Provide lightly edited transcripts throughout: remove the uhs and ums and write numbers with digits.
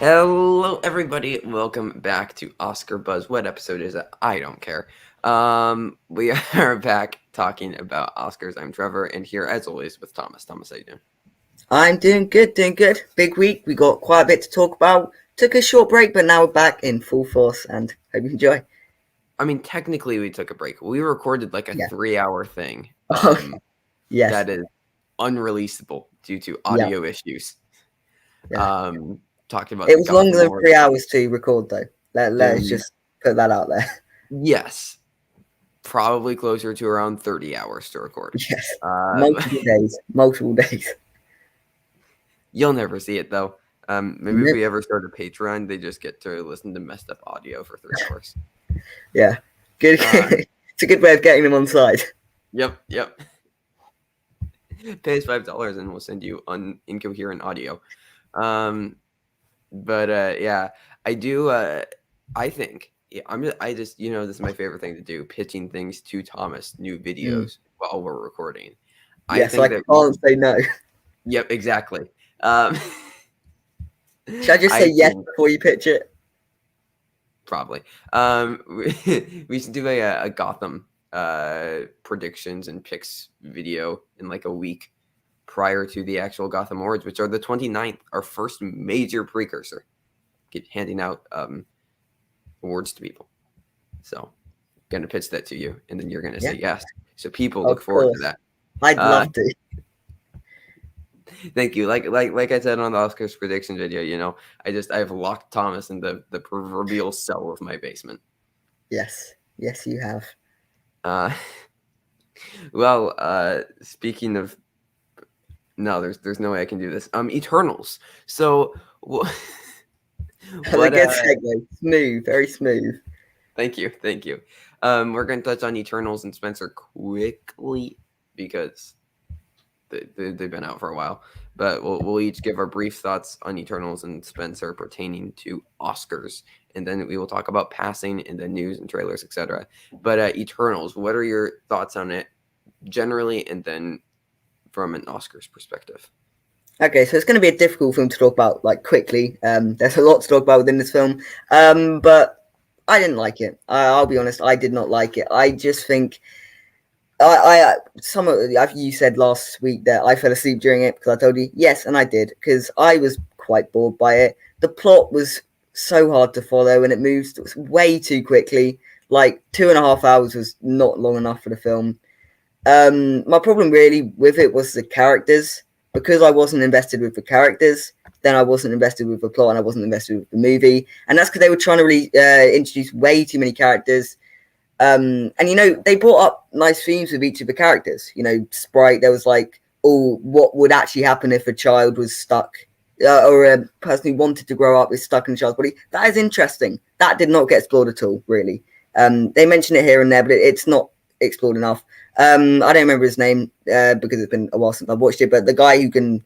Hello, everybody. Welcome back to Oscar Buzz. What episode is it? I don't care. We are back talking about Oscars. I'm Trevor, and here, as always, with Thomas. Thomas, how you doing? I'm doing good, doing good. Big week. We got quite a bit to talk about. Took a short break, but now we're back in full force and hope you enjoy. I mean, technically, we took a break. We recorded like a Yeah. 3-hour thing. Yes. That is unreleasable due to Yeah. audio issues. Yeah. Talked about It the was Gotham longer than Awards. 3 hours to record, though. Let's just put that out there. Yes. Probably closer to around 30 hours to record. Yes. Multiple days. Multiple days. You'll never see it, though. Maybe if Nope. we ever start a Patreon, they just get to listen to messed up audio for 3 hours. Yeah. Good. It's a good way of getting them on side. Yep. Pay us $5 and we'll send you incoherent audio. Yeah, I do. I think I just this is my favorite thing to do: pitching things to Thomas, new videos while we're recording. Yes, I can't say no. Yep, exactly. Should I just say yes before you pitch it? Probably. We should do a Gotham predictions and picks video in like a week prior to the actual Gotham Awards, which are the 29th, our first major precursor. Keep handing out awards to people. So gonna pitch that to you, and then you're gonna say yes. So people look forward to that. I'd love to. Thank you. Like I said on the Oscars prediction video, I've locked Thomas in the proverbial cell of my basement. Yes, you have. Speaking of, no, there's no way I can do this. Eternals. So, what a good segue. Smooth, very smooth. Thank you. We're going to touch on Eternals and Spencer quickly because they've been out for a while, but we'll each give our brief thoughts on Eternals and Spencer pertaining to Oscars, and then we will talk about passing and the news and trailers, etc. But Eternals, what are your thoughts on it generally, and then from an Oscars perspective? Okay, so it's going to be a difficult film to talk about like quickly. There's a lot to talk about within this film, but I didn't like it. I'll be honest, I did not like it. I just think you said last week that I fell asleep during it because I told you yes, and I did because I was quite bored by it. The plot was so hard to follow and it moves way too quickly. Like 2.5 hours was not long enough for the film. My problem really with it was the characters. Because I wasn't invested with the characters, then I wasn't invested with the plot and I wasn't invested with the movie. And that's because they were trying to really introduce way too many characters. And they brought up nice themes with each of the characters. Sprite, there was like, what would actually happen if a child was stuck or a person who wanted to grow up is stuck in a child's body. That is interesting. That did not get explored at all, really. They mention it here and there, but it's not explored enough. I don't remember his name because it's been a while since I've watched it, but the guy who can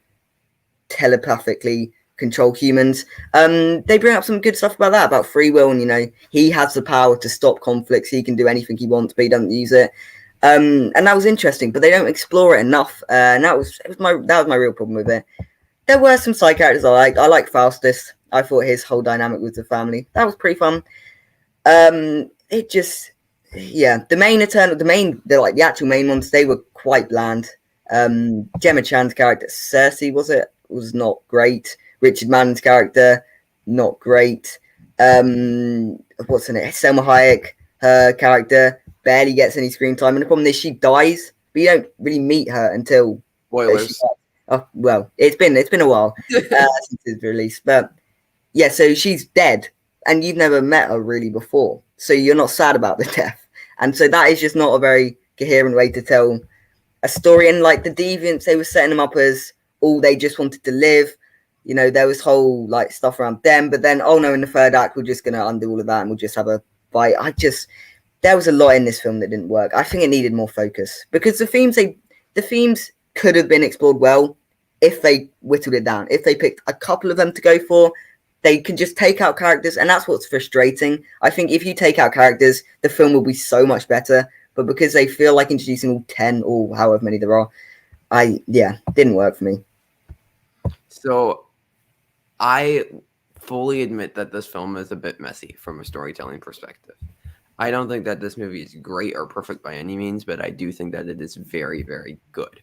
telepathically control humans, they bring up some good stuff about that, about free will, and he has the power to stop conflicts. He can do anything he wants, but he doesn't use it. And that was interesting, but they don't explore it enough. And that was my real problem with it. There were some side characters I liked. I like Faustus. I thought his whole dynamic with the family, that was pretty fun. It just, yeah, the actual main ones, they were quite bland. Gemma Chan's character, Cersei, was not great. Richard Mann's character, not great. What's her name? Selma Hayek, her character barely gets any screen time, and the problem is she dies, but you don't really meet her until spoilers. It's been a while since it's released, but yeah, so she's dead, and you've never met her really before, so you're not sad about the death, and so that is just not a very coherent way to tell a story. And like the deviants, they were setting them up as they just wanted to live. There was whole like stuff around them, but then in the third act we're just gonna undo all of that and we'll just have a fight. There was a lot in this film that didn't work. I think it needed more focus because the themes could have been explored well if they whittled it down. If they picked a couple of them to go for, they can just take out characters, and that's what's frustrating. I think if you take out characters, the film will be so much better. But because they feel like introducing all 10 or however many there are, didn't work for me. So I fully admit that this film is a bit messy from a storytelling perspective. I don't think that this movie is great or perfect by any means, but I do think that it is very, very good.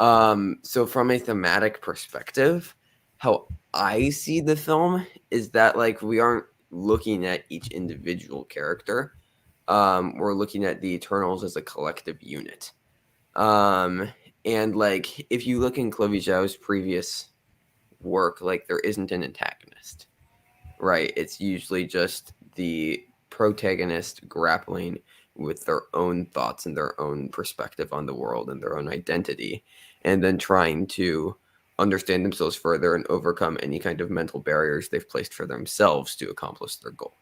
So from a thematic perspective, how I see the film is that like we aren't looking at each individual character. We're looking at the Eternals as a collective unit. Um, and like if you look in Chloe Zhao's previous work, like there isn't an antagonist, right? It's usually just the protagonist grappling with their own thoughts and their own perspective on the world and their own identity, and then trying to understand themselves further and overcome any kind of mental barriers they've placed for themselves to accomplish their goal.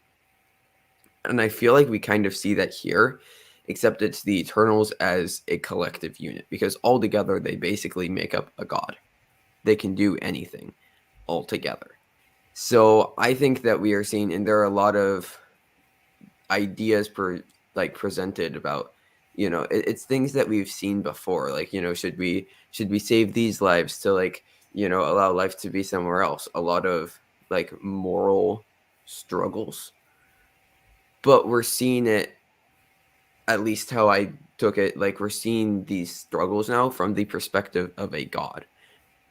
And I feel like we kind of see that here, except it's the Eternals as a collective unit, because all together they basically make up a god. They can do anything all together. So I think that we are seeing, and there are a lot of ideas presented about, it's things that we've seen before. Like, should we save these lives to like, allow life to be somewhere else? A lot of like moral struggles, but we're seeing it, at least how I took it, like we're seeing these struggles now from the perspective of a god,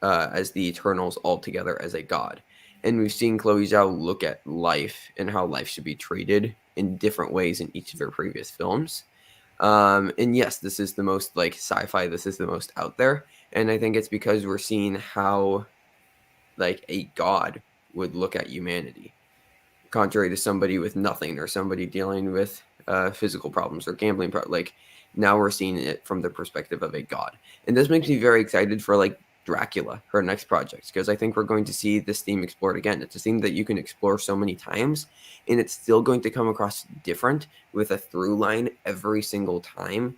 as the Eternals all together as a god. And we've seen Chloe Zhao look at life and how life should be treated in different ways in each of her previous films. And yes, this is the most like sci-fi, this is the most out there. And I think it's because we're seeing how like a god would look at humanity, contrary to somebody with nothing or somebody dealing with physical problems or gambling like now we're seeing it from the perspective of a god. And this makes me very excited for like Dracula, her next project, because I think we're going to see this theme explored again. It's a theme that you can explore so many times, and it's still going to come across different with a through line every single time,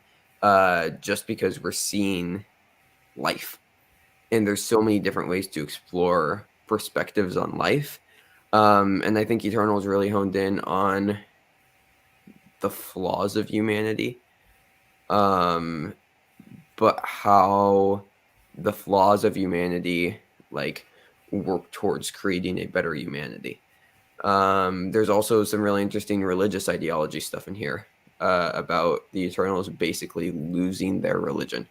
just because we're seeing life. And there's so many different ways to explore perspectives on life. And I think Eternals really honed in on the flaws of humanity, but how the flaws of humanity like work towards creating a better humanity. There's also some really interesting religious ideology stuff in here, about the Eternals basically losing their religion.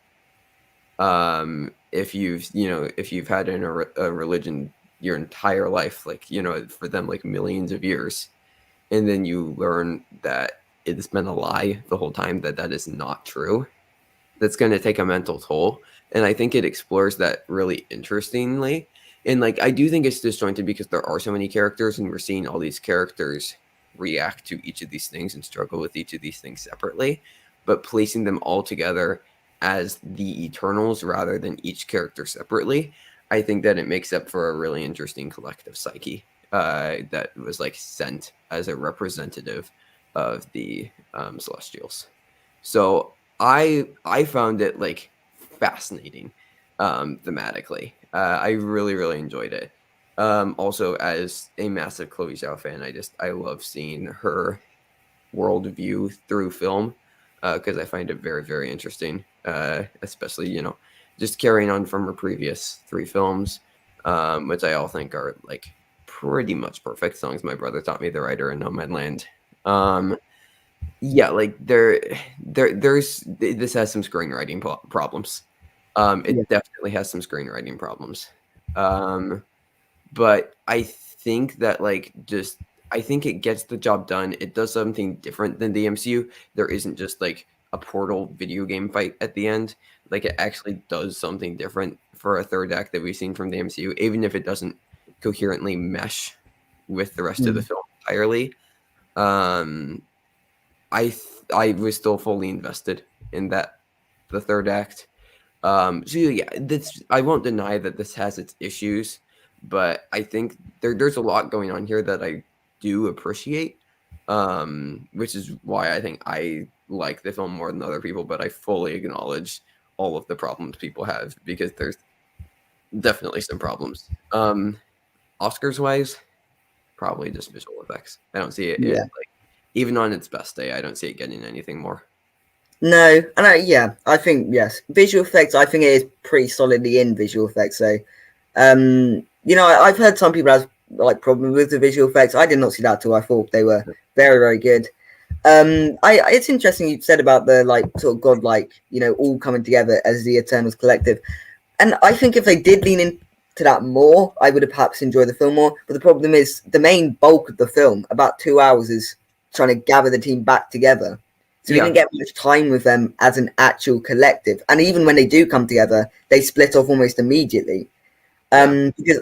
If you've had a religion your entire life, like for them like millions of years, and then you learn that it's been a lie the whole time, that is not true, that's going to take a mental toll. And I think it explores that really interestingly. And like I do think it's disjointed because there are so many characters, and we're seeing all these characters react to each of these things and struggle with each of these things separately, but placing them all together as the Eternals rather than each character separately, I think that it makes up for a really interesting collective psyche, that was like sent as a representative of the Celestials. So I found it like fascinating, thematically. I really, really enjoyed it. Also, as a massive Chloe Zhao fan, I love seeing her worldview through film, because I find it very, very interesting. Especially, just carrying on from her previous 3 films, which I all think are like pretty much perfect. Songs My Brother Taught Me, The Writer, and Nomadland. Yeah, like there's this has some screenwriting problems. Yeah. It definitely has some screenwriting problems. But I think that I think it gets the job done. It does something different than the MCU. There isn't just like a Portal video game fight at the end. Like it actually does something different for a third act that we've seen from the MCU, even if it doesn't coherently mesh with the rest of the Mm. film entirely. Um, I was still fully invested in the third act. So yeah, I won't deny that this has its issues, but I think there's a lot going on here that I do appreciate, which is why I think I like the film more than other people. But I fully acknowledge all of the problems people have, because there's definitely some problems. Oscars wise, probably just visual effects. I don't see it Yeah. like even on its best day. I don't see it getting anything more. No, and I think yes, visual effects. I think it is pretty solidly in visual effects. So, I've heard some people have like problems with the visual effects. I did not see that at all. I thought they were very, very good. It's interesting you said about the like sort of godlike, all coming together as the Eternals collective. And I think if they did lean into that more, I would have perhaps enjoyed the film more. But the problem is the main bulk of the film, about 2 hours, is trying to gather the team back together. So we didn't get much time with them as an actual collective. And even when they do come together, they split off almost immediately. Because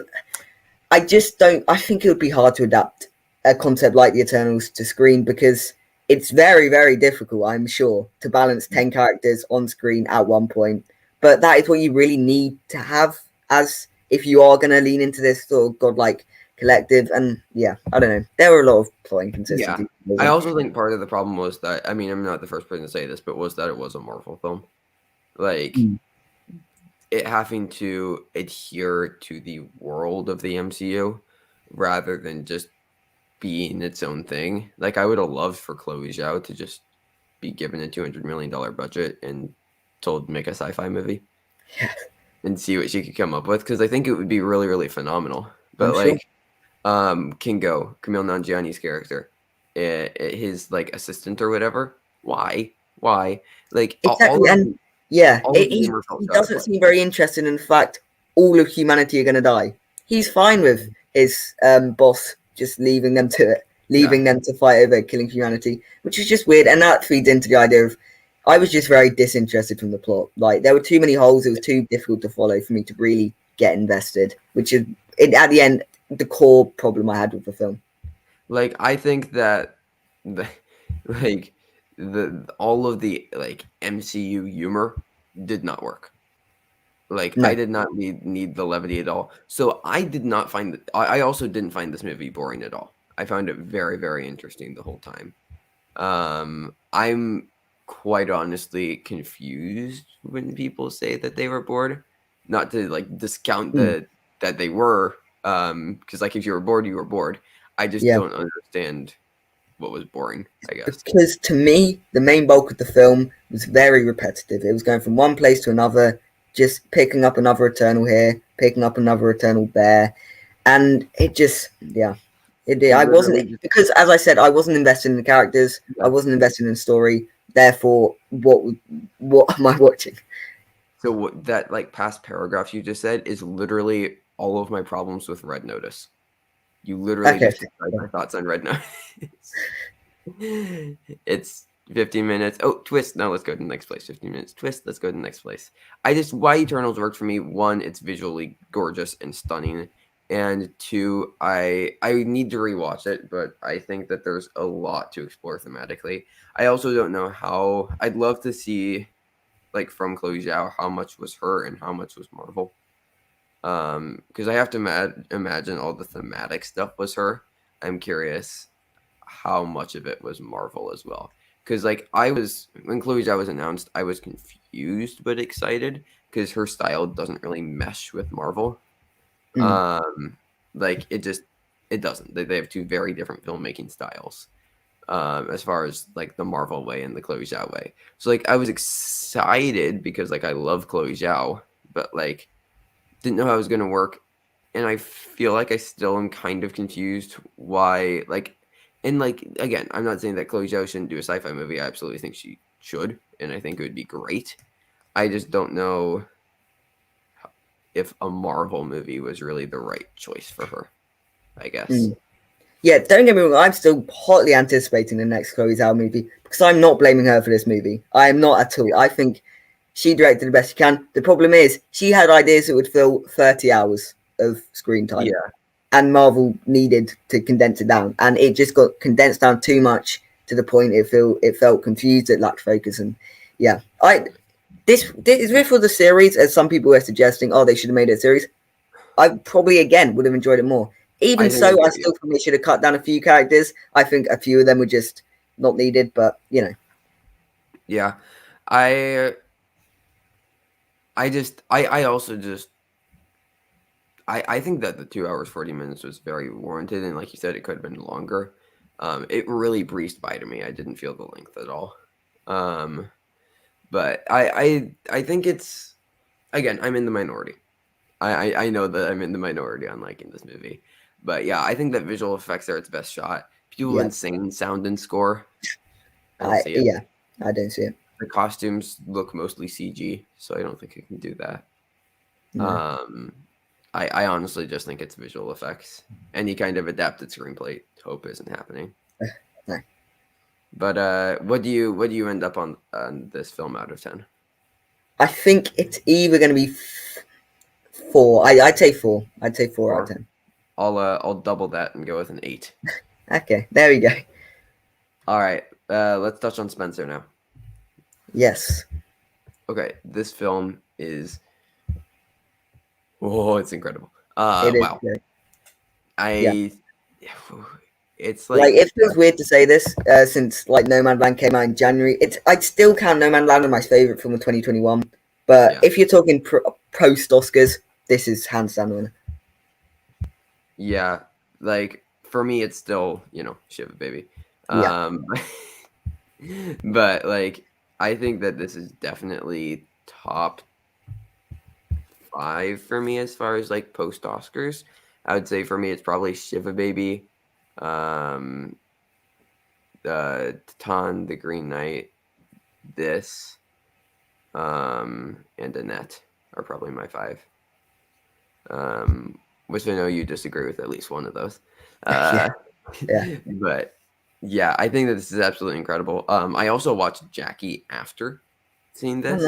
I just don't. I think it would be hard to adapt a concept like the Eternals to screen because it's very, very difficult, I'm sure, to balance 10 characters on screen at one point. But that is what you really need to have as if you are going to lean into this sort of godlike collective. And yeah, I don't know. There were a lot of plot inconsistencies. Yeah. I also think part of the problem was that, I mean, I'm not the first person to say this, but was that it was a Marvel film. Like, it having to adhere to the world of the MCU rather than just being its own thing. Like, I would have loved for Chloe Zhao to just be given a $200 million budget and told to make a sci-fi movie and see what she could come up with, because I think it would be really, really phenomenal. But like, Kingo, Camille Nanjiani's character, his like assistant or whatever, why? Like, exactly. He doesn't seem very interested. In fact, all of humanity are going to die. He's fine with his boss just leaving them to fight over killing humanity, which is just weird. And that feeds into the idea of I was just very disinterested from the plot. Like, there were too many holes. It was too difficult to follow for me to really get invested, which is, at the end, the core problem I had with the film. Like, I think that all of the like MCU humor did not work. Like, I did not need the levity at all. So I did not find I also didn't find this movie boring at all. I found it very, very interesting the whole time. I'm quite honestly confused when people say that they were bored. Not to like discount that they were, because like if you were bored, you were bored. I just don't understand what was boring, I guess. Because to me, the main bulk of the film was very repetitive. It was going from one place to another, just picking up another Eternal here, picking up another Eternal there, and it just, I wasn't, because as I said, I wasn't invested in the characters. I wasn't invested in the story. Therefore, what am I watching? So that like past paragraph you just said is literally all of my problems with Red Notice. You literally just described my thoughts on Red Notice. It's 15 minutes. Oh, twist. No, let's go to the next place. 15 minutes. Twist. Let's go to the next place. Why Eternals worked for me. One, it's visually gorgeous and stunning. And two, I need to rewatch it, but I think that there's a lot to explore thematically. I also don't know how. I'd love to see, like, from Chloe Zhao, how much was her and how much was Marvel. Because I have to imagine all the thematic stuff was her. I'm curious how much of it was Marvel as well. Because like when Chloe Zhao was announced, I was confused but excited because her style doesn't really mesh with Marvel. Like it doesn't. They have two very different filmmaking styles. As far as like the Marvel way and the Chloe Zhao way. So like I was excited because like I love Chloe Zhao, but like didn't know how it was gonna work. And I feel like I still am kind of confused why, like, and like again, I'm not saying that Chloe Zhao shouldn't do a sci-fi movie. I absolutely think she should, and I think it would be great. I just don't know if a Marvel movie was really the right choice for her, I guess. Yeah, don't get me wrong, I'm still hotly anticipating the next Chloe Zhao movie because I'm not blaming her for this movie. I am not at all. I think she directed the best she can. The problem is she had ideas that would fill 30 hours of screen time. Yeah. And Marvel needed to condense it down. And it just got condensed down too much to the point it felt confused, it lacked focus. And yeah, this for the series, as some people were suggesting, they should have made it a series. I probably again would have enjoyed it more. Even so, I still think they should have cut down a few characters. I think a few of them were just not needed, but you know. Yeah. I think that the 2 hours 40 minutes was very warranted, and like you said, it could have been longer. It really breezed by to me. I didn't feel the length at all. But I think it's, again, I'm in the minority. I know that I'm in the minority on liking this movie. But yeah, I think that visual effects are its best shot. People Yeah. insane sound and score. I don't see it. Yeah, I don't see it. The costumes look mostly CG, so I don't think it can do that. No. I honestly just think it's visual effects. Any kind of adapted screenplay hope isn't happening. No. But what do you end up on this film out of 10? I think it's either going to be 4. I'd say 4. I'd say 4 out of 10. I'll double that and go with an 8. Okay, there we go. All right, let's touch on Spencer now. Yes. Okay, this film is it's incredible. It is Wow. great. It's like it feels weird to say this since like No Man's Land came out in January. I'd still count No Man's Land as my favorite film of 2021. But if you're talking post Oscars, this is hands down winner. Yeah, like for me, it's still Shiva Baby. But like I think that this is definitely top 5 for me as far as like post Oscars. I would say for me, it's probably Shiva Baby, Titan, The Green Knight, this, and Annette are probably my 5. Which I know you disagree with at least one of those. But yeah, I think that this is absolutely incredible. I also watched Jockey after seeing this.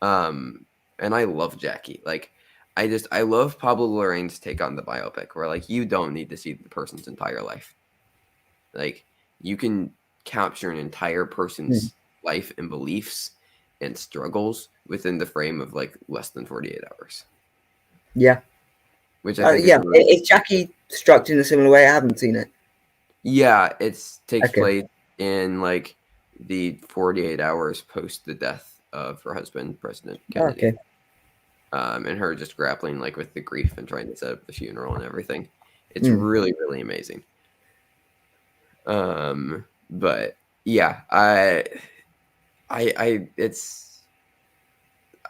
Oh, nice. And I love Jockey. Like, I love Pablo Larraín's take on the biopic, where like you don't need to see the person's entire life. Like, you can capture an entire person's life and beliefs and struggles within the frame of like less than 48 hours. Yeah. Which I think is Jockey structured in a similar way? I haven't seen it. Yeah, it takes place in like the 48 hours post the death of her husband, President Kennedy. Okay. And her just grappling like with the grief and trying to set up the funeral and everything. It's really, really amazing. But yeah, I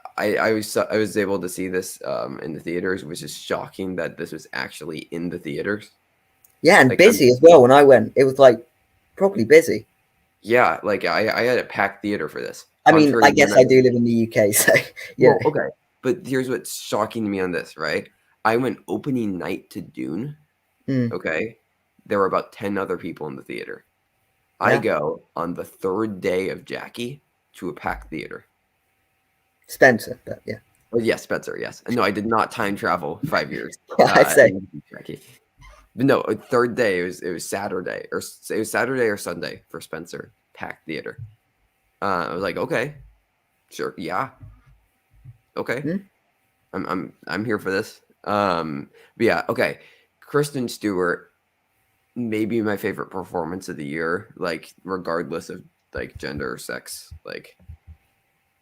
was able to see this in the theaters, which is shocking that this was actually in the theaters. Yeah, and like, busy as well. When I went, it was like probably busy. Yeah, like I had a packed theater for this. I mean, I guess I do live in the UK, so yeah. Well, okay, but here's what's shocking to me on this, right? I went opening night to Dune. Okay, there were about 10 other people in the theater. Yeah. I go on the 3rd day of Jockey to a packed theater. Spencer, but yeah. Well, yes, Spencer, yes. No, I did not time travel 5 years. I'd say. But no, 3rd day, it was Saturday, or it was Saturday or Sunday for Spencer, packed theater. I was like, okay, sure, yeah, okay, I'm here for this. But yeah, okay, Kristen Stewart, maybe my favorite performance of the year, like regardless of like gender or sex, like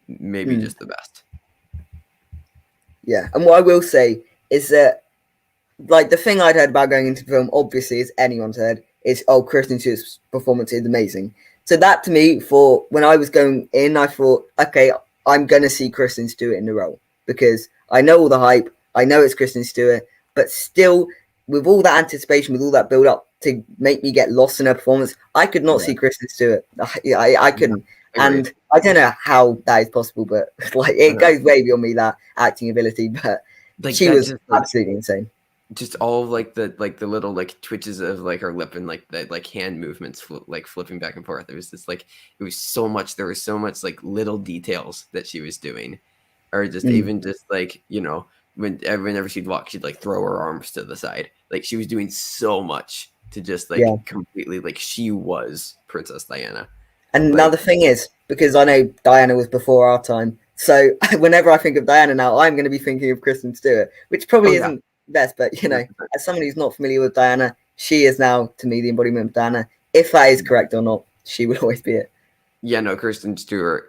maybe just the best. Yeah, and what I will say is that, like, the thing I'd heard about going into the film, obviously, as anyone's heard, is, Kristen Stewart's performance is amazing. So that, to me, for when I was going in, I thought, okay, I'm going to see Kristen Stewart in the role. Because I know all the hype, I know it's Kristen Stewart, but still, with all that anticipation, with all that build-up, to make me get lost in her performance, I could not see Kristen Stewart. I couldn't. And I don't know how that is possible, but like it goes way beyond me, that acting ability. But like, she was just, absolutely insane. Just all of like the little like twitches of like her lip and like the like hand movements like flipping back and forth. It was just like there was so much like little details that she was doing, or just even just like whenever she'd walk, she'd like throw her arms to the side. Like she was doing so much to just like completely like she was Princess Diana. And another thing is, because I know Diana was before our time, so whenever I think of Diana now, I'm going to be thinking of Kristen Stewart, which probably isn't best, but as someone who's not familiar with Diana, she is now, to me, the embodiment of Diana. If that is correct or not, she will always be it. Yeah, no, Kristen Stewart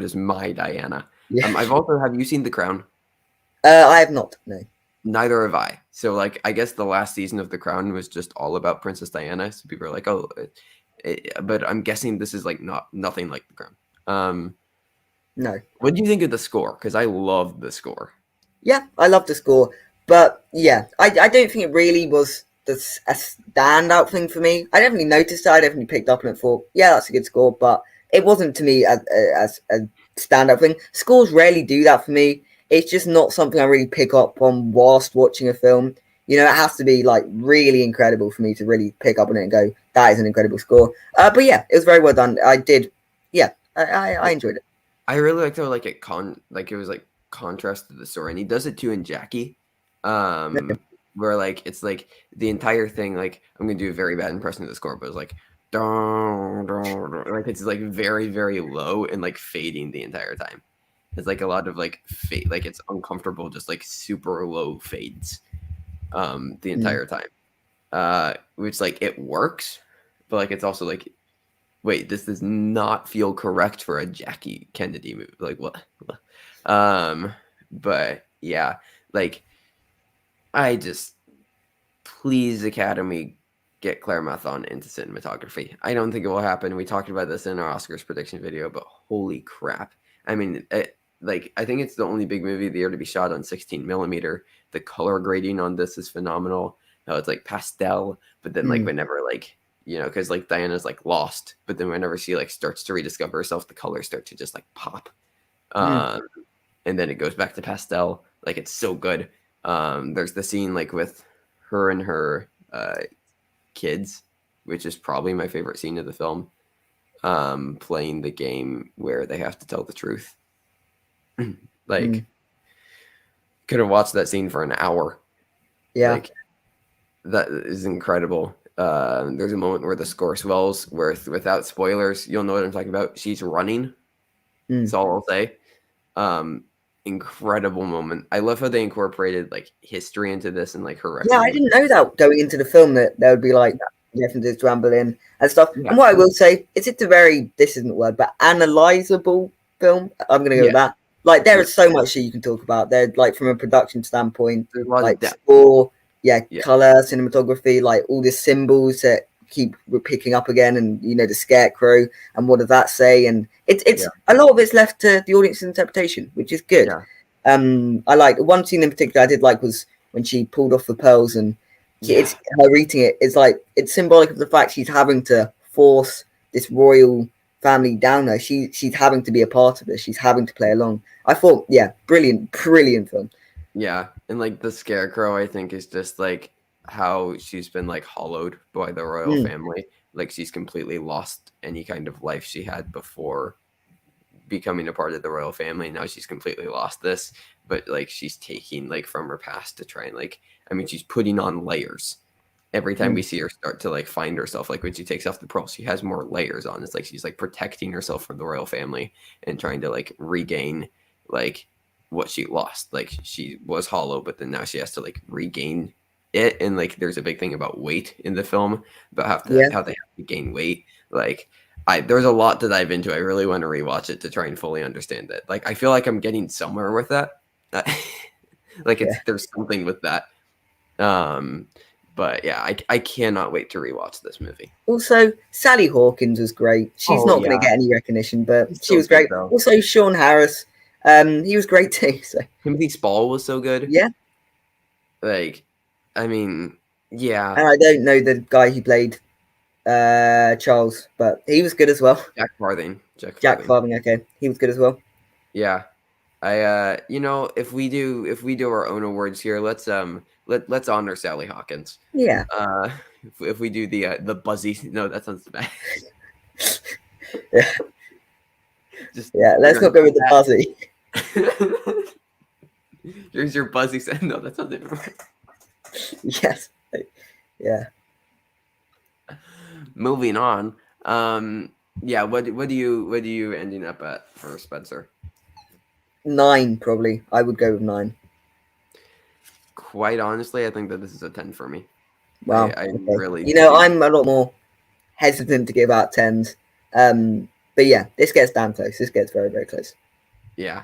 is my Diana. Yeah. Have you seen The Crown? I have not, no. Neither have I. So, like, I guess the last season of The Crown was just all about Princess Diana. So people are like, oh, but I'm guessing this is like nothing like The Crown. No. What do you think of the score? Because I love the score. Yeah, I love the score, but yeah, I don't think it really was that's a standout thing for me. I definitely noticed it. I definitely picked up on it and thought, yeah, that's a good score. But it wasn't to me as a standout thing. Scores rarely do that for me. It's just not something I really pick up on whilst watching a film. You know, it has to be like really incredible for me to really pick up on it and go, that is an incredible score. But yeah, it was very well done. I did, yeah, I enjoyed it. I really liked how like it was like contrast to the story, and he does it too in Jackie, where like it's like the entire thing. Like I'm gonna do a very bad impression of the score, but it's like like it's like very very low and like fading the entire time. It's like a lot of like fade, like it's uncomfortable, just like super low fades, the entire time. Which like it works, but like it's also like, wait, this does not feel correct for a Jackie Kennedy movie. Like what? But yeah, like I just please Academy get Claire Mathon into cinematography. I don't think it will happen. We talked about this in our Oscars prediction video, but holy crap! I mean, like I think it's the only big movie of the year to be shot on 16 millimeter. The color grading on this is phenomenal. Now it's like pastel, but then like whenever like because like Diana's like lost, but then whenever she like starts to rediscover herself, the colors start to just like pop, and then it goes back to pastel. Like it's so good. There's the scene like with her and her kids, which is probably my favorite scene of the film. Playing the game where they have to tell the truth. Like, could have watched that scene for an hour. Yeah. Like, that is incredible. There's a moment where the score swells, where without spoilers, you'll know what I'm talking about. She's running. That's all I'll say. Incredible moment. I love how they incorporated like history into this and like her. Yeah, I didn't know that going into the film that there would be like references to Anne Boleyn and stuff. Yeah. And what I will say is it's a very, this isn't a word, but analyzable film. I'm going to go with that. Like there is so much that you can talk about there, like from a production standpoint, like score, color, cinematography, like all the symbols that keep picking up again, and the scarecrow and what does that say, and it's a lot of it's left to the audience's interpretation, which is good. I like one scene in particular I did like was when she pulled off the pearls, and it's her eating it. It's like it's symbolic of the fact she's having to force this royal family down there. She's having to be a part of this. She's having to play along. I thought, brilliant film. Yeah, and like the scarecrow, I think is just like how she's been like hollowed by the royal family. Like she's completely lost any kind of life she had before becoming a part of the royal family. Now she's completely lost this, but like she's taking like from her past to try and like, I mean, she's putting on layers every time we see her start to like find herself. Like when she takes off the pearl, she has more layers on. It's like she's like protecting herself from the royal family and trying to like regain like what she lost. Like she was hollow, but then now she has to like regain it. And like there's a big thing about weight in the film, about how they have to gain weight. Like there's a lot to dive into. I really want to rewatch it to try and fully understand it. Like I feel like I'm getting somewhere with that. Like there's something with that. But yeah, I cannot wait to rewatch this movie. Also, Sally Hawkins was great. She's not going to get any recognition, but she was great. Though. Also, Sean Harris, he was great too. So Timothy Spall was so good. Yeah. Like, I mean, yeah. And I don't know the guy who played Charles, but he was good as well. Jack Farthing. Jack Farthing. Okay, he was good as well. Yeah. I if we do our own awards here, let's honor Sally Hawkins. Yeah. If we do the buzzy, no, that sounds bad. Let's not go with the buzzy. Here's your buzzy sound. No, that sounds different. Yes. Yeah. Moving on. What do you ending up at for Spencer? 9, probably. I would go with 9. Quite honestly, I think that this is a 10 for me. Wow. I really. I'm a lot more hesitant to give out 10s. But yeah, this gets damn close. This gets very, very close. Yeah.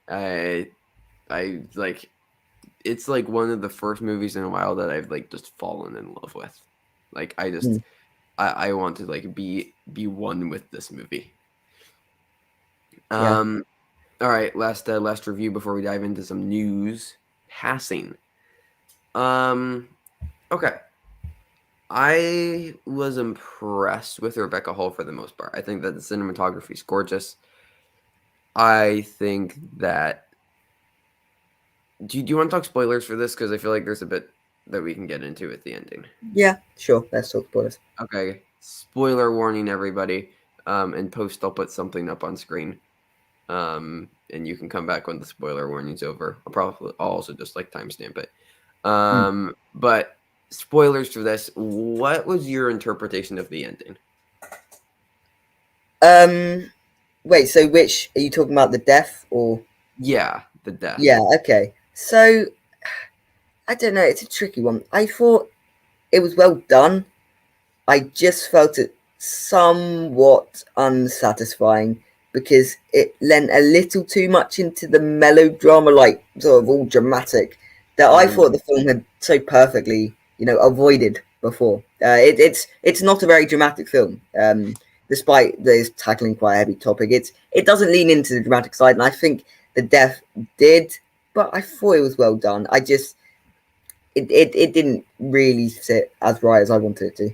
I like. It's like one of the first movies in a while that I've like just fallen in love with. Like I just, I want to like be one with this movie. All right, last review before we dive into some news. Passing. Okay. I was impressed with Rebecca Hall for the most part. I think that the cinematography is gorgeous. I think that. Do you want to talk spoilers for this? Because I feel like there's a bit that we can get into at the ending. Yeah, sure. Let's talk about it. Okay, spoiler warning, everybody. In post, I'll put something up on screen. And you can come back when the spoiler warning's over. I'll also just like timestamp it. But spoilers for this. What was your interpretation of the ending? Wait. So, which are you talking about? The death or? Yeah, the death. Yeah. Okay. So, I don't know. It's a tricky one. I thought it was well done. I just felt it somewhat unsatisfying because it lent a little too much into the melodrama, like sort of all dramatic, that I thought the film had so perfectly, avoided before. It's not a very dramatic film, despite that it's tackling quite a heavy topic. It doesn't lean into the dramatic side, and I think the death did, but I thought it was well done. It didn't really sit as right as I wanted it to.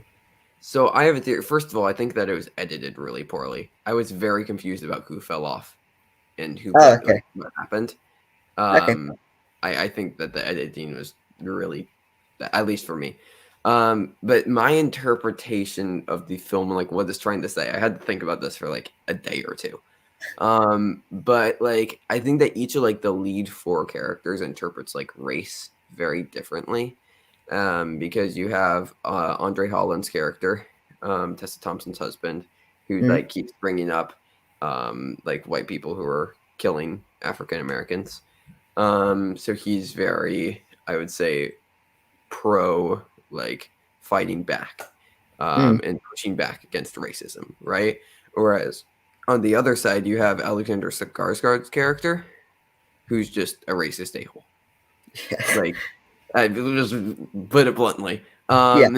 So I have a theory. First of all, I think that it was edited really poorly. I was very confused about who fell off and Oh, okay. what happened. Okay. I think that the editing was really, at least for me. But my interpretation of the film, like what it's trying to say, I had to think about this for like a day or two. But like I think that each of like the lead four characters interprets like race very differently. Because you have Andre Holland's character, Tessa Thompson's husband, who Mm, like keeps bringing up like white people who are killing African Americans. So he's very, I would say, pro like fighting back mm, and pushing back against racism, right? Whereas on the other side, you have Alexander Skarsgård's character, who's just a racist a hole. yes. Like, I just put it bluntly. Yeah.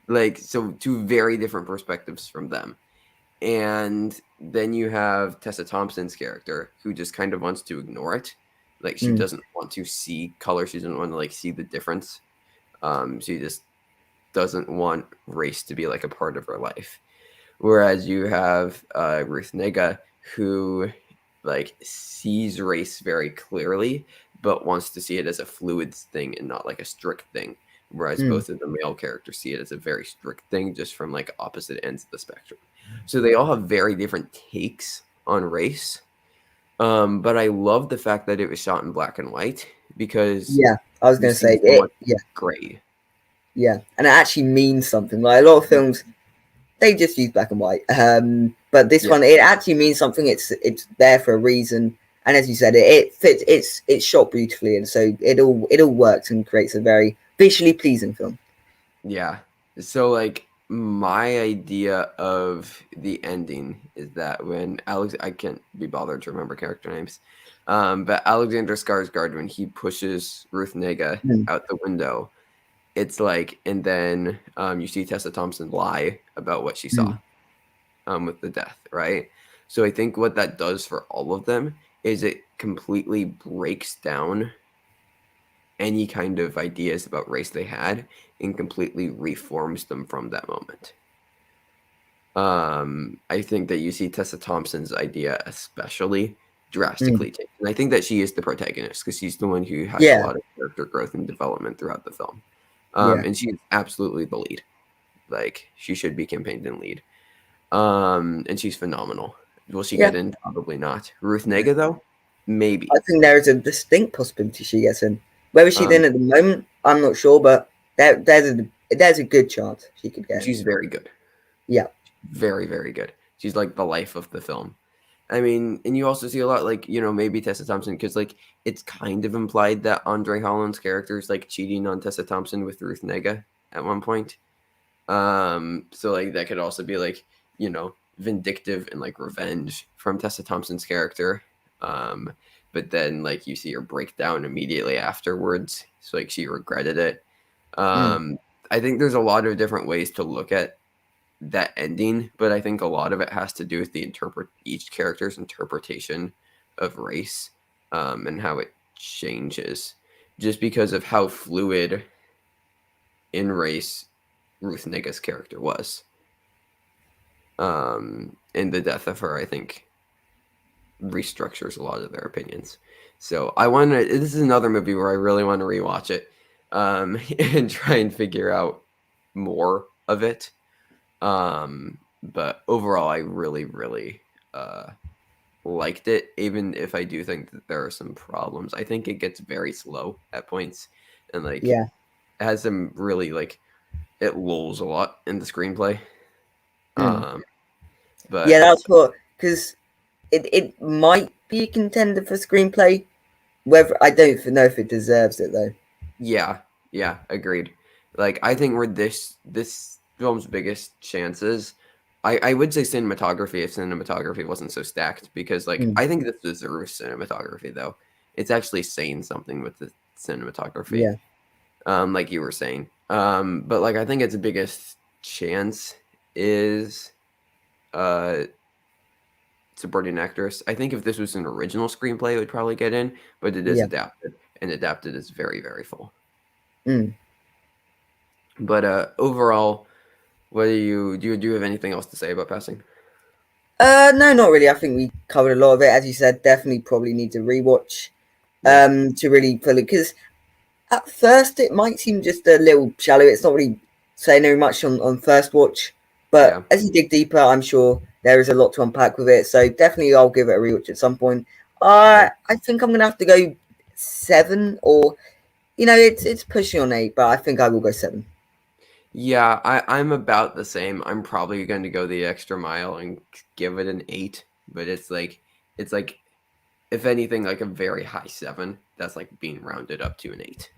Like, so two very different perspectives from them. And then you have Tessa Thompson's character, who just kind of wants to ignore it. Like, she Mm, doesn't want to see color. She doesn't want to like see the difference. She just doesn't want race to be like a part of her life. Whereas you have Ruth Nega, who like sees race very clearly, but wants to see it as a fluid thing and not like a strict thing. Whereas mm. both of the male characters see it as a very strict thing, just from like opposite ends of the spectrum. So they all have very different takes on race. But I love the fact that it was shot in black and white because Yeah. I was you gonna see say so it. much Yeah. gray. Yeah. And it actually means something. Like a lot of films, they just use black and white. But this Yeah. one, it actually means something. It's there for a reason. And as you said, it fits. It's shot beautifully, and so it all works and creates a very visually pleasing film. Yeah. So like my idea of the ending is that when I can't be bothered to remember character names. But Alexander Skarsgård, when he pushes Ruth Nega Mm, out the window, it's like, and then you see Tessa Thompson lie about what she saw mm, with the death, right? So I think what that does for all of them is it completely breaks down any kind of ideas about race they had and completely reforms them from that moment. I think that you see Tessa Thompson's idea especially mm. drastically change. And I think that she is the protagonist because she's the one who has a Yeah. lot of character growth and development throughout the film. Yeah. And she's absolutely the lead. Like she should be campaigned in lead. And she's phenomenal. Will she Yeah. get in? Probably not. Ruth Nega though, I maybe. think there is a distinct possibility she gets in. Whether she's Um, in at the moment, I'm not sure, but there's a good chance she could get in. she's very good. Yeah. Very, very good. She's like the life of the film. I mean, and you also see a lot like, maybe Tessa Thompson, because like it's kind of implied that Andre Holland's character is like cheating on Tessa Thompson with Ruth Nega at one point. So like that could also be like, vindictive and like revenge from Tessa Thompson's character. But then like you see her break down immediately afterwards. So like she regretted it. Mm, Um, I think there's a lot of different ways to look at that ending, but I think a lot of it has to do with each character's interpretation of race, and how it changes, just because of how fluid in race Ruth Negga's character was. And the death of her, I think, restructures a lot of their opinions. So I want to. This is another movie where I really want to rewatch it, and try and figure out more of it. But overall, I really, really liked it. Even if I do think that there are some problems, I think it gets very slow at points, and like Yeah. it has some really like it lulls a lot in the screenplay. Mm. Yeah, But that's what, because it might be a contender for screenplay. Whether I don't know if it deserves it though. yeah, agreed. Like I think where this film's biggest chances, I would say cinematography if cinematography wasn't so stacked because like Mm. I think this deserves cinematography though. It's actually saying something with the cinematography, Yeah. like you were saying. But like I think its biggest chance is uh supporting actress. I think if this was an original screenplay, it would probably get in, but it is Yeah. adapted, and adapted is very, very full. Mm. But overall, what do you have anything else to say about passing? No, not really. I think we covered a lot of it. As you said, definitely probably need to rewatch Yeah, to really fully, because at first it might seem just a little shallow. It's not really saying very much on first watch, but yeah, as you dig deeper, I'm sure there is a lot to unpack with it. So definitely, I'll give it a rewatch at some point. I, I think I'm gonna have to go 7, or it's pushing on 8, but I think I will go 7. yeah. I'm about the same. I'm probably going to go the extra mile and give it an 8, but it's like if anything, like a very high 7. That's like being rounded up to an 8.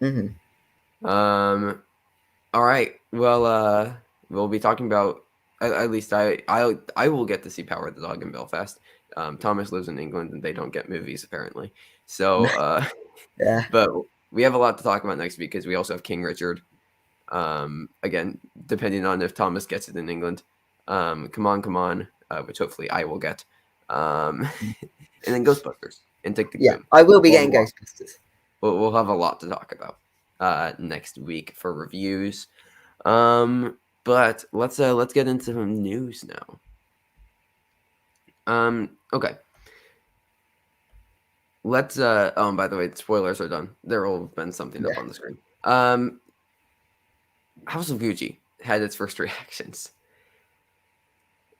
Mm-hmm. Um. All right. Well, we'll be talking about at least I will get to see Power of the Dog in Belfast. Thomas lives in England and they don't get movies apparently. So, Yeah. but we have a lot to talk about next week because we also have King Richard. Again, depending on if Thomas gets it in England. Come on, which hopefully I will get. Um, and then Ghostbusters and Tick Tick Yeah, Boom. I will be We'll have a getting lot. Ghostbusters. We'll have a lot to talk about next week for reviews. But let's get into some news now. Okay. Let's oh, and by the way, spoilers are done. There will have been something up Yeah. on the screen. House of Gucci had its first reactions.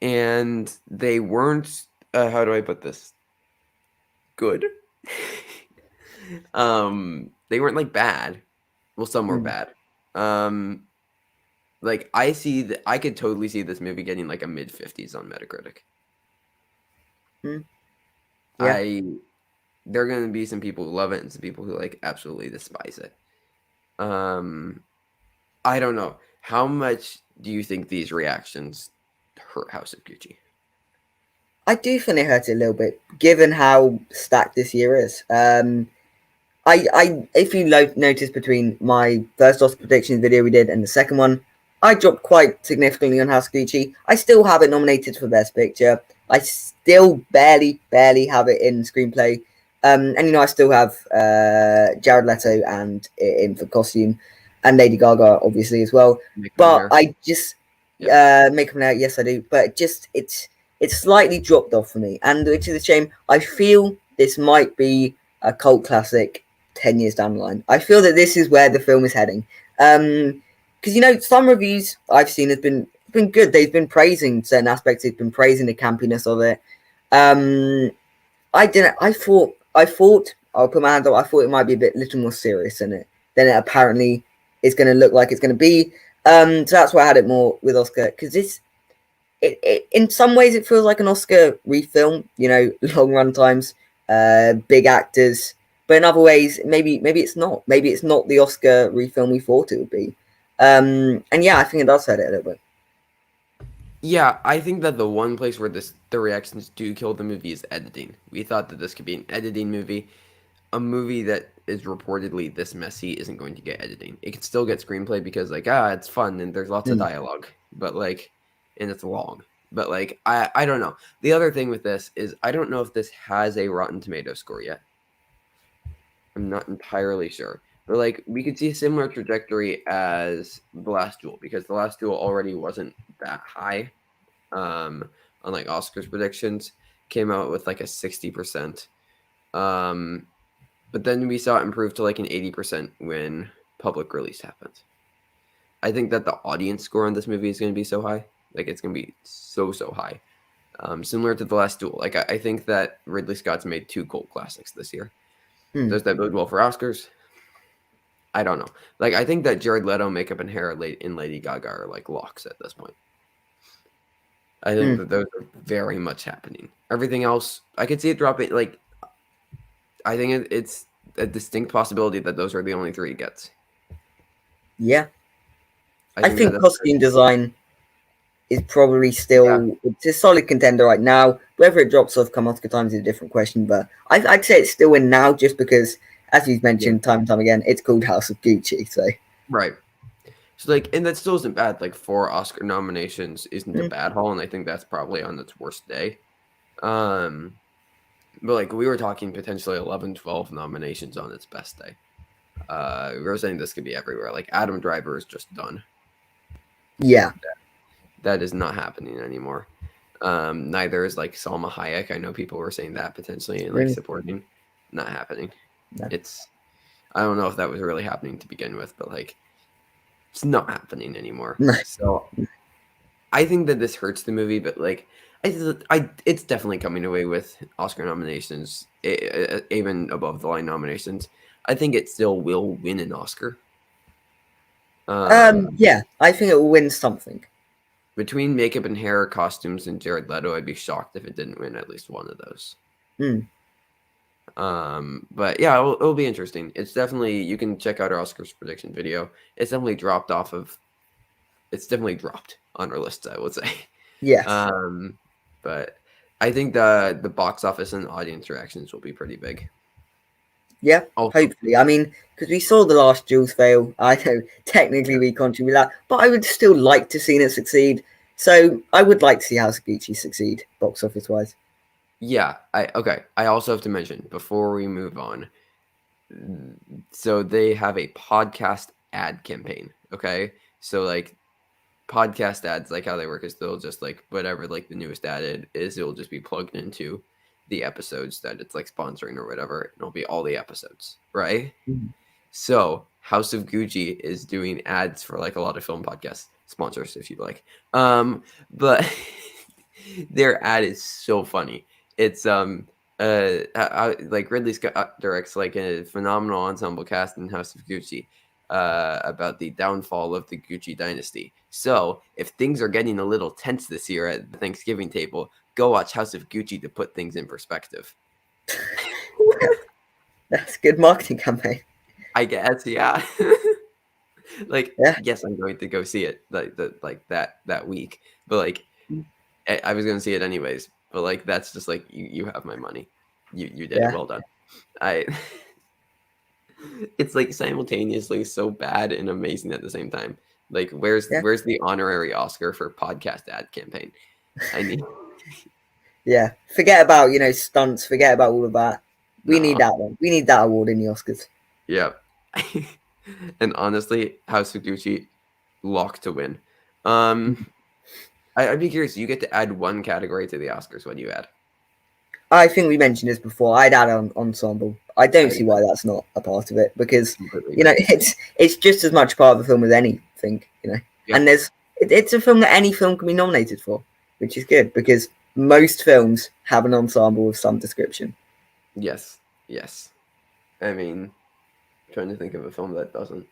And they weren't how do I put this? Good. They weren't like bad. Well, some were Mm. bad. Like I could totally see this movie getting like a mid-50s on Metacritic. Mm. Yeah. I there are going to be some people who love it and some people who like absolutely despise it. Um, I don't know. How much do you think these reactions hurt House of Gucci? I do think it hurt it a little bit, given how stacked this year is. If you notice between my first Oscar predictions video we did and the second one, I dropped quite significantly on House Gucci. I still have it nominated for Best Picture. I still barely have it in screenplay. And I still have Jared Leto and in for costume, and Lady Gaga obviously as well. Make my But hair. I just Yep. make them out. Yes, I do. But just it's slightly dropped off for me, and which is a shame. I feel this might be a cult classic 10 years down the line. I feel that this is where the film is heading. Because some reviews I've seen have been good. They've been praising certain aspects. They've been praising the campiness of it. Um, I didn't. I thought. I'll put my hand up. I thought it might be a bit little more serious in it than it apparently is going to look like it's going to be. So that's why I had it more with Oscar, because in some ways it feels like an Oscar refilm. Long run times, big actors, but in other ways maybe it's not. Maybe it's not the Oscar refilm we thought it would be. And yeah, I think it does hurt it a little bit. Yeah, I think that the one place where the reactions do kill the movie is editing. We thought that this could be an editing movie. A movie that is reportedly this messy isn't going to get editing. It can still get screenplay because like it's fun and there's lots of Mm. dialogue, but like and it's long. But like I don't know. The other thing with this is I don't know if this has a Rotten Tomato score yet. I'm not entirely sure. But like we could see a similar trajectory as The Last Duel, because The Last Duel already wasn't that high. On like Oscars predictions, came out with like a 60%. But then we saw it improve to like an 80% when public release happened. I think that the audience score on this movie is going to be so high. Like it's going to be so high. Similar to The Last Duel. Like I think that Ridley Scott's made 2 cult classics this year. Does that bode well for Oscars? I don't know. Like I think that Jared Leto makeup and hair in Lady Gaga are like locks at this point. I think that those are very much happening. Everything else, I could see it dropping. Like I think it's a distinct possibility that those are the only 3 he gets. Yeah. I think costume design is probably still it's a solid contender right now. Whether it drops off come Oscar times is a different question, but I'd say it's still in now just because, as we've mentioned time and time again, it's called House of Gucci. So right. So like, and that still isn't bad. Like 4 Oscar nominations isn't a bad haul, and I think that's probably on its worst day. But like we were talking potentially 11, 12 nominations on its best day. We were saying this could be everywhere. Like Adam Driver is just done. Yeah. That is not happening anymore. Neither is like Salma Hayek. I know people were saying that potentially and like supporting. Not happening. No. I don't know if that was really happening to begin with, but like it's not happening anymore. No. So I think that this hurts the movie, but like it's definitely coming away with Oscar nominations, even above the line nominations. I think it still will win an Oscar. Yeah, I think it will win something. Between makeup and hair, costumes, and Jared Leto, I'd be shocked if it didn't win at least one of those. But yeah, it'll be interesting. It's definitely, you can check out our Oscars prediction video. It's definitely dropped on our list, I would say. Yes. But I think the box office and audience reactions will be pretty big. Yeah, hopefully. I mean, because we saw The Last Duel fail. I know technically we contribute that, but I would still like to see it succeed. So I would like to see House of Gucci succeed, box office wise. Yeah, I also have to mention before we move on. So they have a podcast ad campaign. Okay, so like podcast ads, like how they work is they'll just like whatever like the newest ad is, it'll just be plugged into the episodes that it's like sponsoring or whatever, and it'll be all the episodes, right? So House of Gucci is doing ads for like a lot of film podcast sponsors, if you'd like. But their ad is so funny. It's like Ridley Scott directs like a phenomenal ensemble cast in House of Gucci about the downfall of the Gucci dynasty. So if things are getting a little tense this year at the Thanksgiving table, go watch House of Gucci to put things in perspective. That's a good marketing campaign. I guess, yeah. Yes, I'm going to go see it that week. But like I was going to see it anyways. But like that's just like you have my money. You did it. Well done. It's like simultaneously so bad and amazing at the same time. Like where's the honorary Oscar for podcast ad campaign? I need. Yeah, forget about stunts. Forget about all of that. We need that one. We need that award in the Oscars. Yeah. And honestly, House of Gucci locked to win. I'd be curious. You get to add one category to the Oscars. What do you add? I think we mentioned this before. I'd add on ensemble. I don't see why that's not a part of it because it's just as much part of the film as anything. And it's a film that any film can be nominated for, which is good because most films have an ensemble of some description. Yes. I mean, I'm trying to think of a film that doesn't.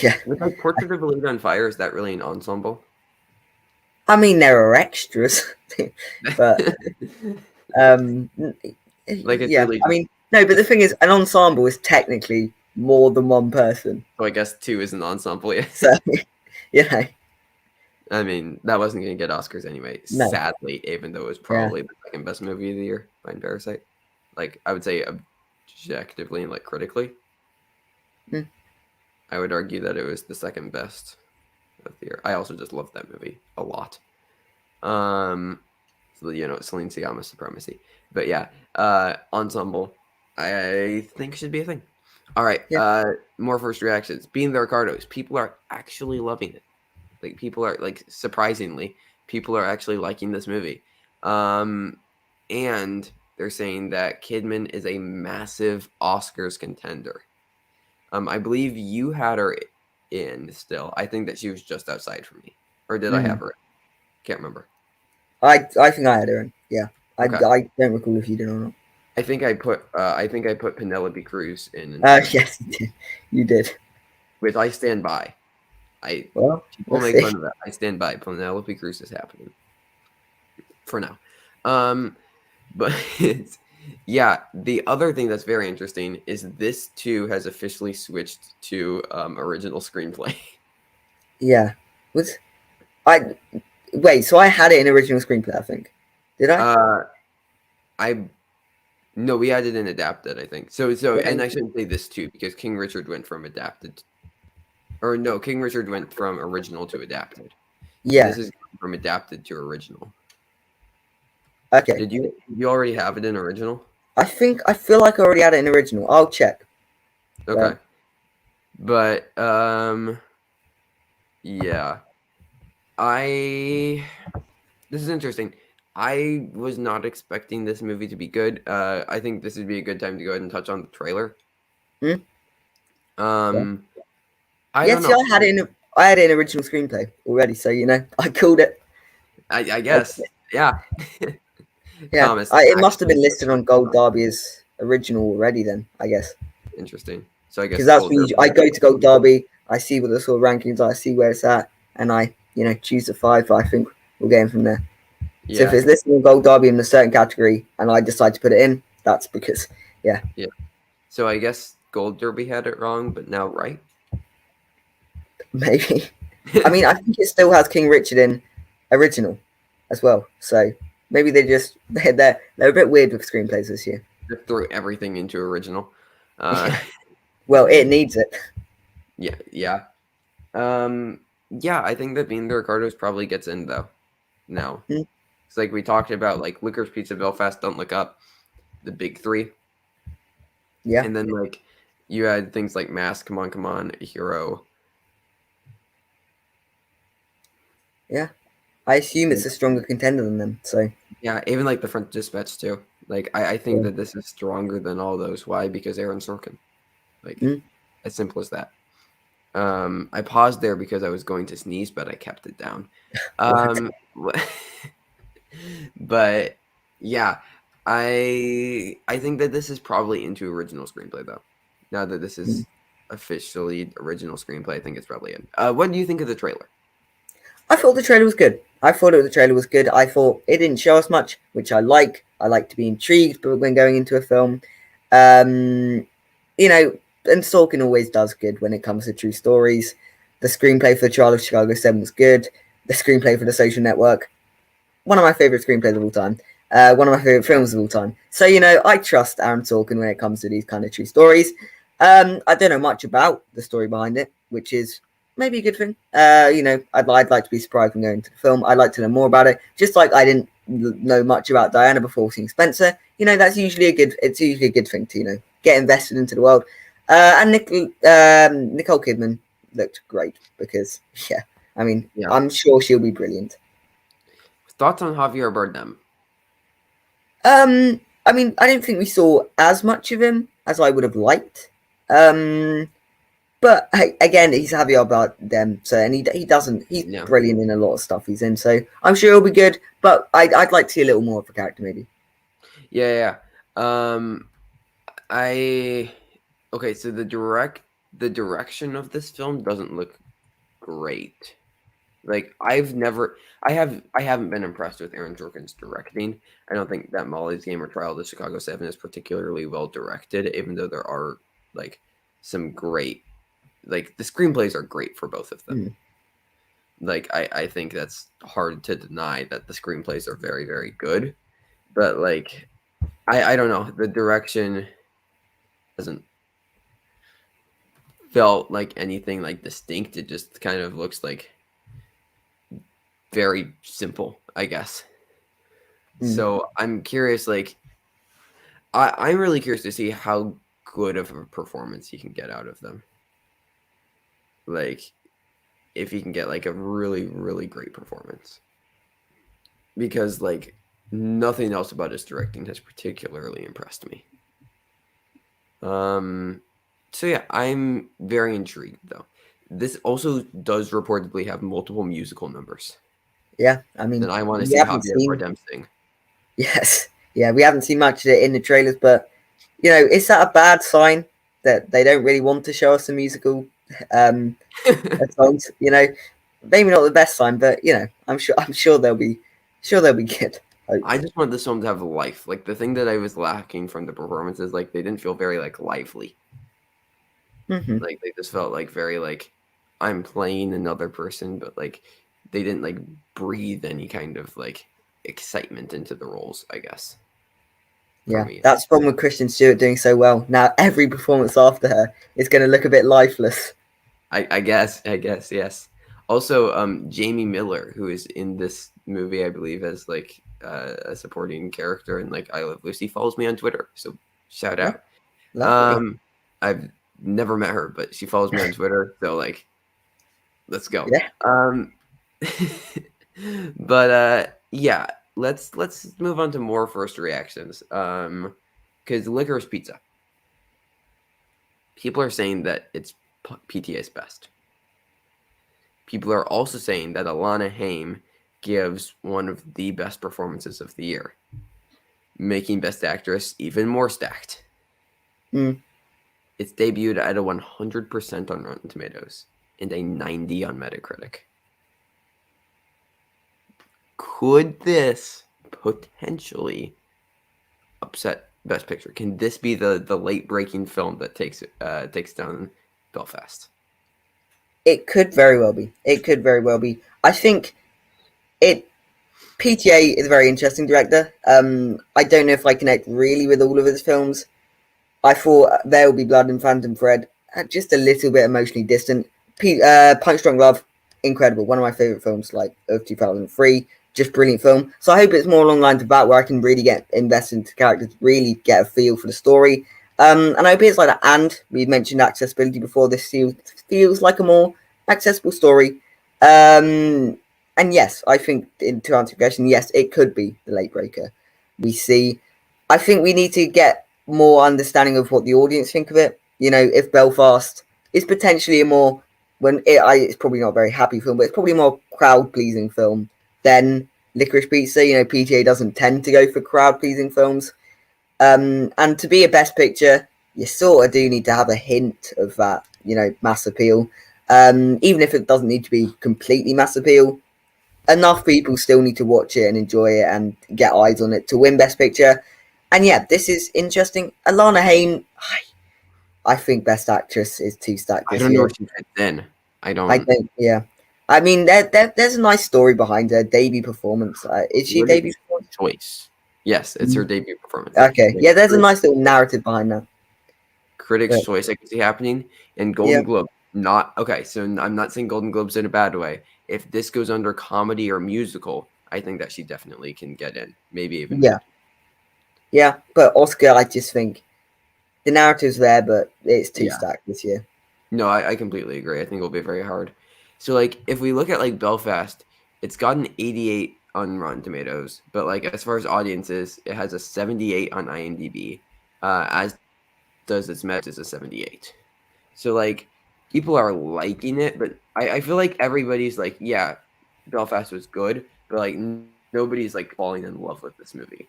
Yeah. Like Portrait of a Lady on Fire, is that really an ensemble? I mean, there are extras, but like it's really. I mean, no, but the thing is, an ensemble is technically more than one person. So I guess 2 is an ensemble. Yeah. So, I mean, that wasn't going to get Oscars anyway. No. Sadly, even though it was probably the second best movie of the year behind Parasite. Like I would say, objectively and like critically, I would argue that it was the second best of the year. I also just love that movie a lot. So, Celine Sciamma supremacy. But yeah, ensemble, I think should be a thing. All right. Yeah. More first reactions. Being the Ricardos, people are actually loving it. Like people are like surprisingly, people are actually liking this movie. And they're saying that Kidman is a massive Oscars contender. I believe you had her in still. I think that she was just outside for me. Or did I have her? Can't remember. I think I had her in. Yeah. Okay. I don't recall if you did or not. I think I put Penelope Cruz in instead. Yes, you did. You did. Which I stand by. I Well, People we'll make see. fun of that. I stand by. Penelope Cruz is happening for now. Um, but yeah, the other thing that's very interesting is this too has officially switched to original screenplay. Yeah. Was I wait? So I had it in original screenplay. I think. Did I? Uh, I No, we added an adapted. I think so. And Right. I shouldn't say this too because King Richard went from adapted, or no, King Richard went from original to adapted. Yeah. This is from adapted to original. Okay. Did you already have it in original? I feel like I already had it in original. I'll check. Okay. But yeah. I This is interesting. I was not expecting this movie to be good. I think this would be a good time to go ahead and touch on the trailer. Hmm? Yeah. Um I Yeah. don't See, know. I had it in original screenplay already. So I called it. I guess. Yeah. Yeah. Thomas It must have actually been listed on Gold Derby as original already. Then I guess interesting. So I because guess that's Gold when Derby I had go it. to Gold Derby. I see what the sort of rankings are. I see where it's at, and I choose the five. I think we'll get in from there. So if Yeah. it's listed on Gold Derby in a certain category, and I decide to put it in, that's because Yeah. So I guess Gold Derby had it wrong, but now right. maybe. I mean, I think it still has King Richard in original as well. So maybe they're a bit weird with screenplays this year. Just threw everything into original. Uh Yeah. Well, it needs it. yeah, yeah. Yeah, I think that Being the Ricardos probably gets in though. Now. Mm, It's like we talked about like Licorice Pizza, Belfast, Don't Look Up, the big three. yeah, And then like you had things like Mask, Come On, Hero. yeah. I assume it's a stronger contender than them. So Yeah, even like the Front Dispatch too. Like I think yeah. that this is stronger than all those. Why? Because Aaron Sorkin. Like Mm, as simple as that. I paused there because I was going to sneeze, but I kept it down. what? Um, but yeah, I think that this is probably into original screenplay though. Now that this Mm. is officially original screenplay, I think it's probably in. What do you think of the trailer? I thought the trailer was good. I thought the trailer was good. I thought it didn't show us much, which I like. I like to be intrigued, but when going into a film, um, you know, and Sorkin always does good when it comes to true stories. The screenplay for the Trial of Chicago 7 was good. The screenplay for The Social Network, one of my favorite screenplays of all time. One of my favorite films of all time. So I trust Aaron Sorkin when it comes to these kind of true stories. I don't know much about the story behind it, which is maybe a good thing. I'd like to be surprised when going to the film. I'd like to know more about it. Just like I didn't know much about Diana before seeing Spencer. That's usually a good. It's usually a good thing to get invested into the world. And Nicole Kidman looked great because yeah, I mean Yeah, I'm sure she'll be brilliant. thoughts on Javier Bardem? I mean, I don't think we saw as much of him as I would have liked. Um, but hey, again, he's Javier Bardem, so and he doesn't he's Yeah, brilliant in a lot of stuff he's in. So I'm sure he'll be good. But I'd like to see a little more of the character, maybe. yeah, yeah. I Okay. So the direction of this film doesn't look great. Like I haven't been impressed with Aaron Sorkin's directing. I don't think that Molly's Game or Trial of the Chicago 7 is particularly well directed, even though there are like some great like the screenplays are great for both of them. Mm. Like I think that's hard to deny that the screenplays are very, very good. But like I don't know, the direction hasn't felt like anything like distinct. It just kind of looks like very simple, I guess. Mm. So I'm curious, like I'm really curious to see how good of a performance you can get out of them. Like, if you can get like a really, really great performance. Because like nothing else about his directing has particularly impressed me. So yeah, I'm very intrigued though. This also does reportedly have multiple musical numbers. Yeah, I mean, And I want to we see haven't Javier seen. Bardem sing. Yes, yeah, we haven't seen much of it in the trailers, but is that a bad sign that they don't really want to show us a musical songs? Maybe not the best sign, but I'm sure they'll be good. I just want this film to have life. Like the thing that I was lacking from the performances, like they didn't feel very like lively. Mm-hmm. Like they just felt like very like I'm playing another person, but like they didn't like breathe any kind of like excitement into the roles, I guess. Yeah, Me. that's the problem with Kristen Stewart doing so well. Now every performance after her is going to look a bit lifeless. I guess, yes. Also, Jamie Miller, who is in this movie, I believe, as like a supporting character in like I Love Lucy, follows me on Twitter. So shout Yeah, out. lovely. I've never met her, but she follows me on Twitter. So like, let's go. Yeah. But yeah, let's move on to more first reactions. Because Licorice Pizza, people are saying that it's PTA's best. People are also saying that Alana Haim gives one of the best performances of the year, making Best Actress even more stacked. Mm. It's debuted at a 100% on Rotten Tomatoes and a 90 on Metacritic. Could this potentially upset Best Picture? Can this be the late breaking film that takes down Belfast? It could very well be. It could very well be. I think it. PTA is a very interesting director. I don't know if I connect really with all of his films. I thought There Will Be Blood and Phantom Thread just a little bit emotionally distant. Punch Drunk Love, incredible. One of my favorite films, like of 2003. Just brilliant film. So I hope it's more along the lines of that, where I can really get invested into characters, really get a feel for the story. And I hope it's like that. And we mentioned accessibility before. This feels like a more accessible story. And yes, I think to answer your question, yes, it could be the late breaker. We see. I think we need to get more understanding of what the audience think of it. If Belfast is potentially a more it's probably not a very happy film, but it's probably a more crowd pleasing film than Licorice Pizza. PTA doesn't tend to go for crowd pleasing films. And to be a best picture, you sort of do need to have a hint of that, mass appeal. Even if it doesn't need to be completely mass appeal, enough people still need to watch it and enjoy it and get eyes on it to win best picture. And yeah, this is interesting. Alana Haim, I think best actress is too stacked I this don't know year. where she fits in. I I don't. think, yeah. I mean, there's a nice story behind her debut performance. Is she debut Critics' performance? choice. Yes, it's her debut performance. Okay, Like, yeah. There's a nice little narrative behind that. Critics' But, choice I can see happening, and yeah, Golden Globe. Not okay. So I'm not saying Golden Globes in a bad way. If this goes under comedy or musical, I think that she definitely can get in. Maybe even yeah, yeah. But Oscar, I just think the narrative's there, but it's too yeah. stacked this year. No, I completely agree. I think it'll be very hard. So like if we look at like Belfast, it's got an 88 on Rotten Tomatoes, but like as far as audiences, it has a 78 on IMDb, as does its Mets is a 78. So like people are liking it, but I feel like everybody's like, yeah, Belfast was good, but like nobody's like falling in love with this movie.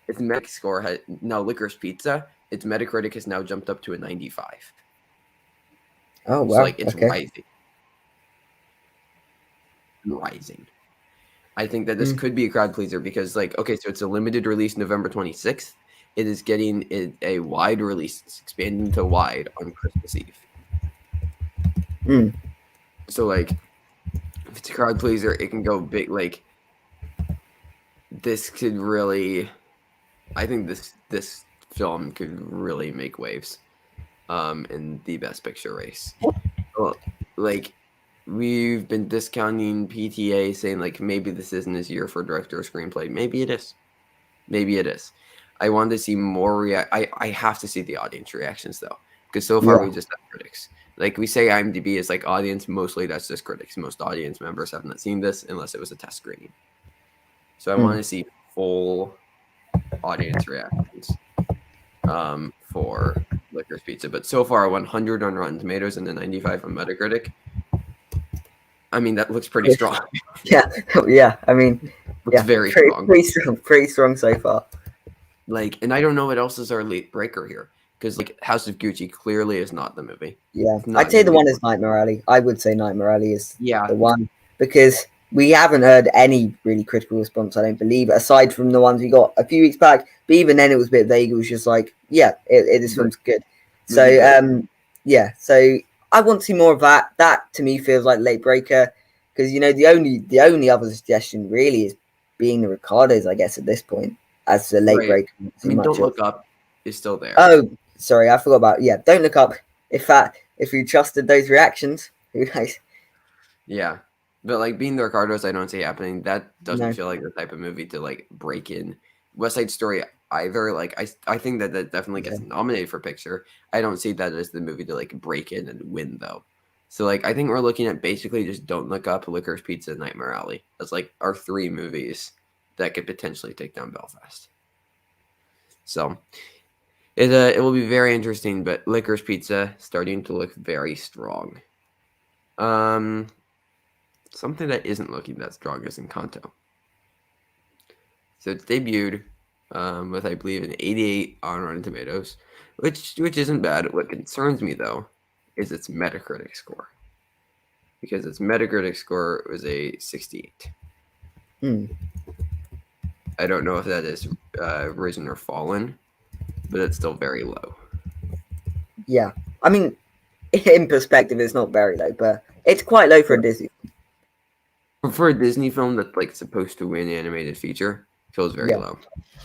Its Metacritic score has now Licorice Pizza. Its Metacritic has now jumped up to a 95. Oh So wow, like it's okay. rising. I think that this Mm. could be a crowd pleaser because like okay, so it's a limited release November 26th. It is getting a wide release. It's expanding to wide on Christmas Eve. Mm. So like if it's a crowd pleaser, it can go big. Like this could really, I think this film could really make waves, in the Best Picture race. Well, like we've been discounting PTA, saying like maybe this isn't his year for director or screenplay. Maybe it is. Maybe it is. I wanted to see more I have to see the audience reactions though, because so far Yeah. we just have critics. Like we say, IMDb is like audience. Mostly that's just critics. Most audience members have not seen this unless it was a test screening. So I want to see full audience reactions for Licorice Pizza. But so far, 100 on Rotten Tomatoes and a 95 on Metacritic. I mean, that looks pretty strong. Yeah, yeah. I mean, Looks yeah, very strong. pretty strong so far. Like, and I don't know what else is our late breaker here, because like House of Gucci clearly is not the movie. Yeah, Not I'd say the gonna be one is Nightmare Alley. I would say Nightmare Alley is Yeah, the one because we haven't heard any really critical response. I don't believe, aside from the ones we got a few weeks back. But even then, it was a bit vague. It was just like, yeah, this but film's good. was it good? Yeah. So I want to see more of that. That to me feels like late breaker because the only other suggestion really is being the Ricardos, I guess, at this point as a late Right. breaker. I mean, Much Don't of. Look Up is still there. Oh, sorry, I forgot about Don't Look Up. If you trusted those reactions, who knows? Yeah. But like being the Ricardos, I don't see happening. That doesn't No. feel like the type of movie to like break in. West Side Story either. Like I think that definitely gets nominated for picture. I don't see that as the movie to like break in and win though. So like I think we're looking at basically just Don't Look Up, Licorice Pizza, Nightmare Alley as like our three movies that could potentially take down Belfast. So it will be very interesting, but Licorice Pizza starting to look very strong. Something that isn't looking that strong is Encanto. So it's debuted with, I believe, an 88 on Rotten Tomatoes, which isn't bad. What concerns me, though, is its Metacritic score. Because its Metacritic score was a 68. I don't know if that is risen or fallen, but it's still very low. Yeah. I mean, in perspective, it's not very low, but it's quite low for a Disney. For a Disney film that's like supposed to win animated feature, feels very low.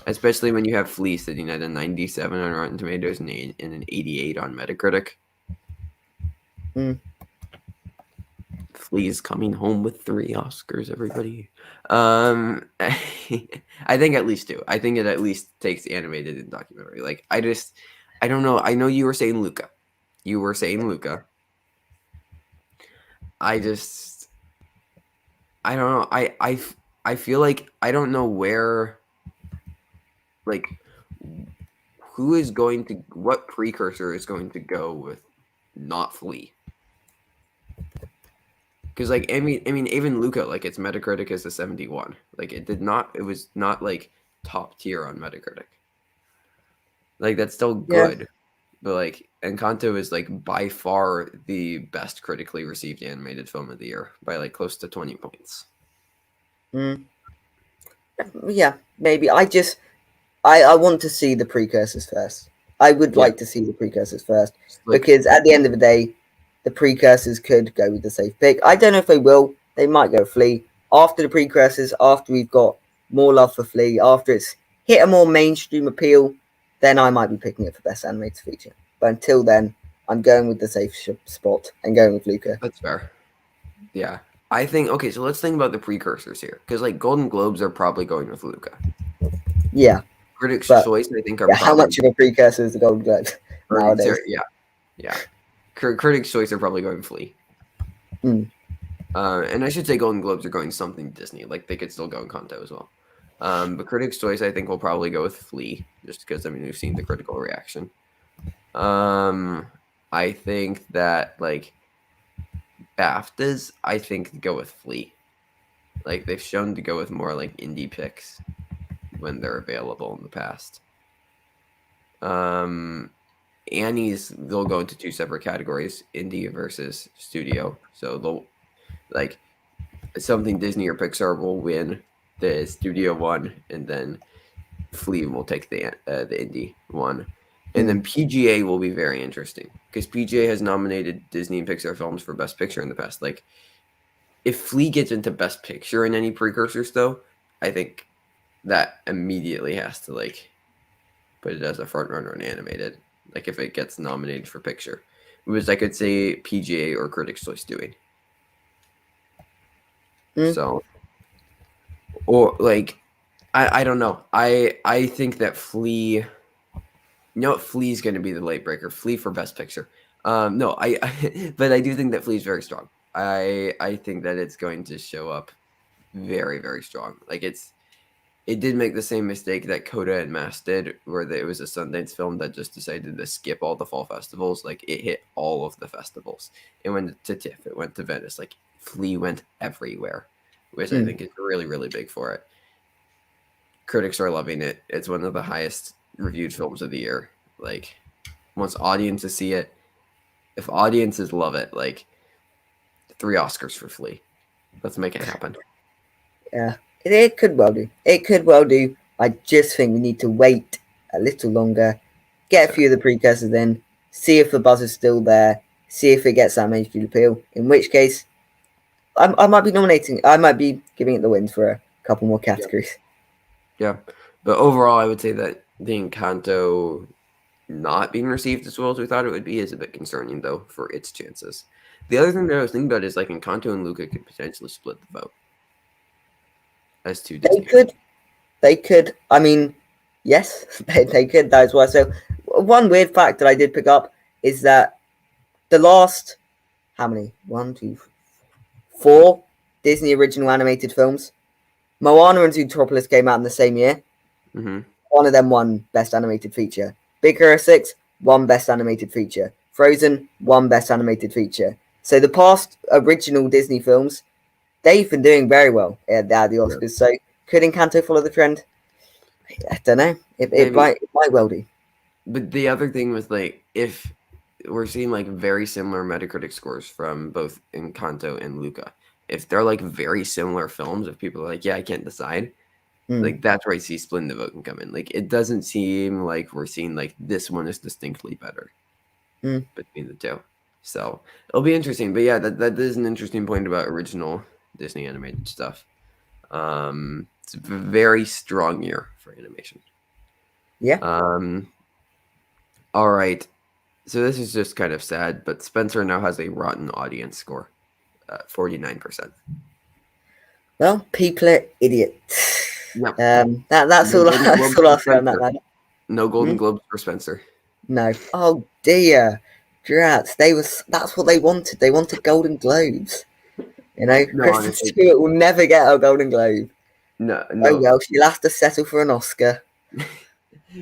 Especially when you have Flea sitting at a 97 on Rotten Tomatoes and an 88 on Metacritic. Flea's coming home with 3 Oscars, everybody. I think at least 2. I think it at least takes animated and documentary. Like I don't know. I know you were saying Luca. I don't know. I feel like I don't know where, like, what precursor is going to go with not Flea? Because like I mean even Luca, like its Metacritic is a 71. Like it was not like top tier on Metacritic. Like that's still good, but like Encanto is like by far the best critically received animated film of the year by like close to 20 points. Yeah, maybe. I want to see the precursors first. I would like to see the precursors first because at the end of the day, the precursors could go with the safe pick. I don't know if they will. They might go Flea after the precursors. After we've got more love for Flea, after it's hit a more mainstream appeal, then I might be picking it for best animated feature. But until then, I'm going with the safe spot and going with Luca. That's fair. Yeah. I think okay, so let's think about the precursors here. Because like Golden Globes are probably going with Luca. Yeah. Critics' Choice, I think, are probably how much of a precursor is the Golden Globes nowadays? Yeah. Critics' Choice are probably going Flea. And I should say Golden Globes are going something Disney. Like they could still go Encanto as well. But Critics' Choice, I think, will probably go with Flea, just because I mean we've seen the critical reaction. I think that like BAFTAs, I think go with Flea. Like they've shown to go with more like indie picks when they're available in the past. Annie's, they'll go into 2 separate categories: indie versus studio. So they'll like something Disney or Pixar will win the studio one, and then Flea will take the indie one. And then PGA will be very interesting because PGA has nominated Disney and Pixar films for Best Picture in the past. Like, if Flea gets into Best Picture in any precursors, though, I think that immediately has to like put it as a front runner in animated. Like if it gets nominated for picture, which I could say PGA or Critics' Choice doing. So, or like, I don't know. I think that Flea. You know what? Flea's going to be the late breaker. Flea for Best Picture. No, but I do think that Flea's very strong. I think that it's going to show up very, very strong. Like it did make the same mistake that Coda and Mass did, where it was a Sundance film that just decided to skip all the fall festivals. Like it hit all of the festivals. It went to TIFF. It went to Venice. Like Flea went everywhere, which I think is really, really big for it. Critics are loving it. It's one of the highest reviewed films of the year. Like once audiences see it, if audiences love it, like 3 Oscars for Flea. Let's make it happen. Yeah, it could well do. It could well do. I just think we need to wait a little longer, get a few of the precursors in, see if the buzz is still there, see if it gets that mainstream appeal. In which case, I might be nominating. I might be giving it the wins for a couple more categories. Yeah, but overall, I would say that the Encanto not being received as well as we thought it would be is a bit concerning, though, for its chances. The other thing that I was thinking about is like Encanto and Luca could potentially split the vote as 2 Disney. They could. I mean, yes, they could. That is why. So, one weird fact that I did pick up is that the last how many? 1, 2, 4 Disney original animated films. Moana and Zootopia came out in the same year. Mm-hmm. One of them won Best Animated Feature. Big Hero 6 won Best Animated Feature. Frozen won Best Animated Feature. So the past original Disney films, they've been doing very well at the Oscars. Yeah. So could Encanto follow the trend? I don't know. It might well do. But the other thing was like if we're seeing like very similar Metacritic scores from both Encanto and Luca. If they're like very similar films, if people are like, yeah, I can't decide, like that's where I see splitting the vote can come in. Like it doesn't seem like we're seeing like this one is distinctly better between the two. So it'll be interesting. But yeah, that is an interesting point about original Disney animated stuff. It's a very strong year for animation. Yeah. All right. So this is just kind of sad, but Spencer now has a rotten audience score, 49%. Well, people are idiots. Yep. That's all I'll say on that matter. No Golden Globes for Spencer. No. Oh dear. Drats. That's what they wanted. They wanted Golden Globes. You know, no, Kristen Stewart will never get a Golden Globe. No. Oh well, she'll have to settle for an Oscar.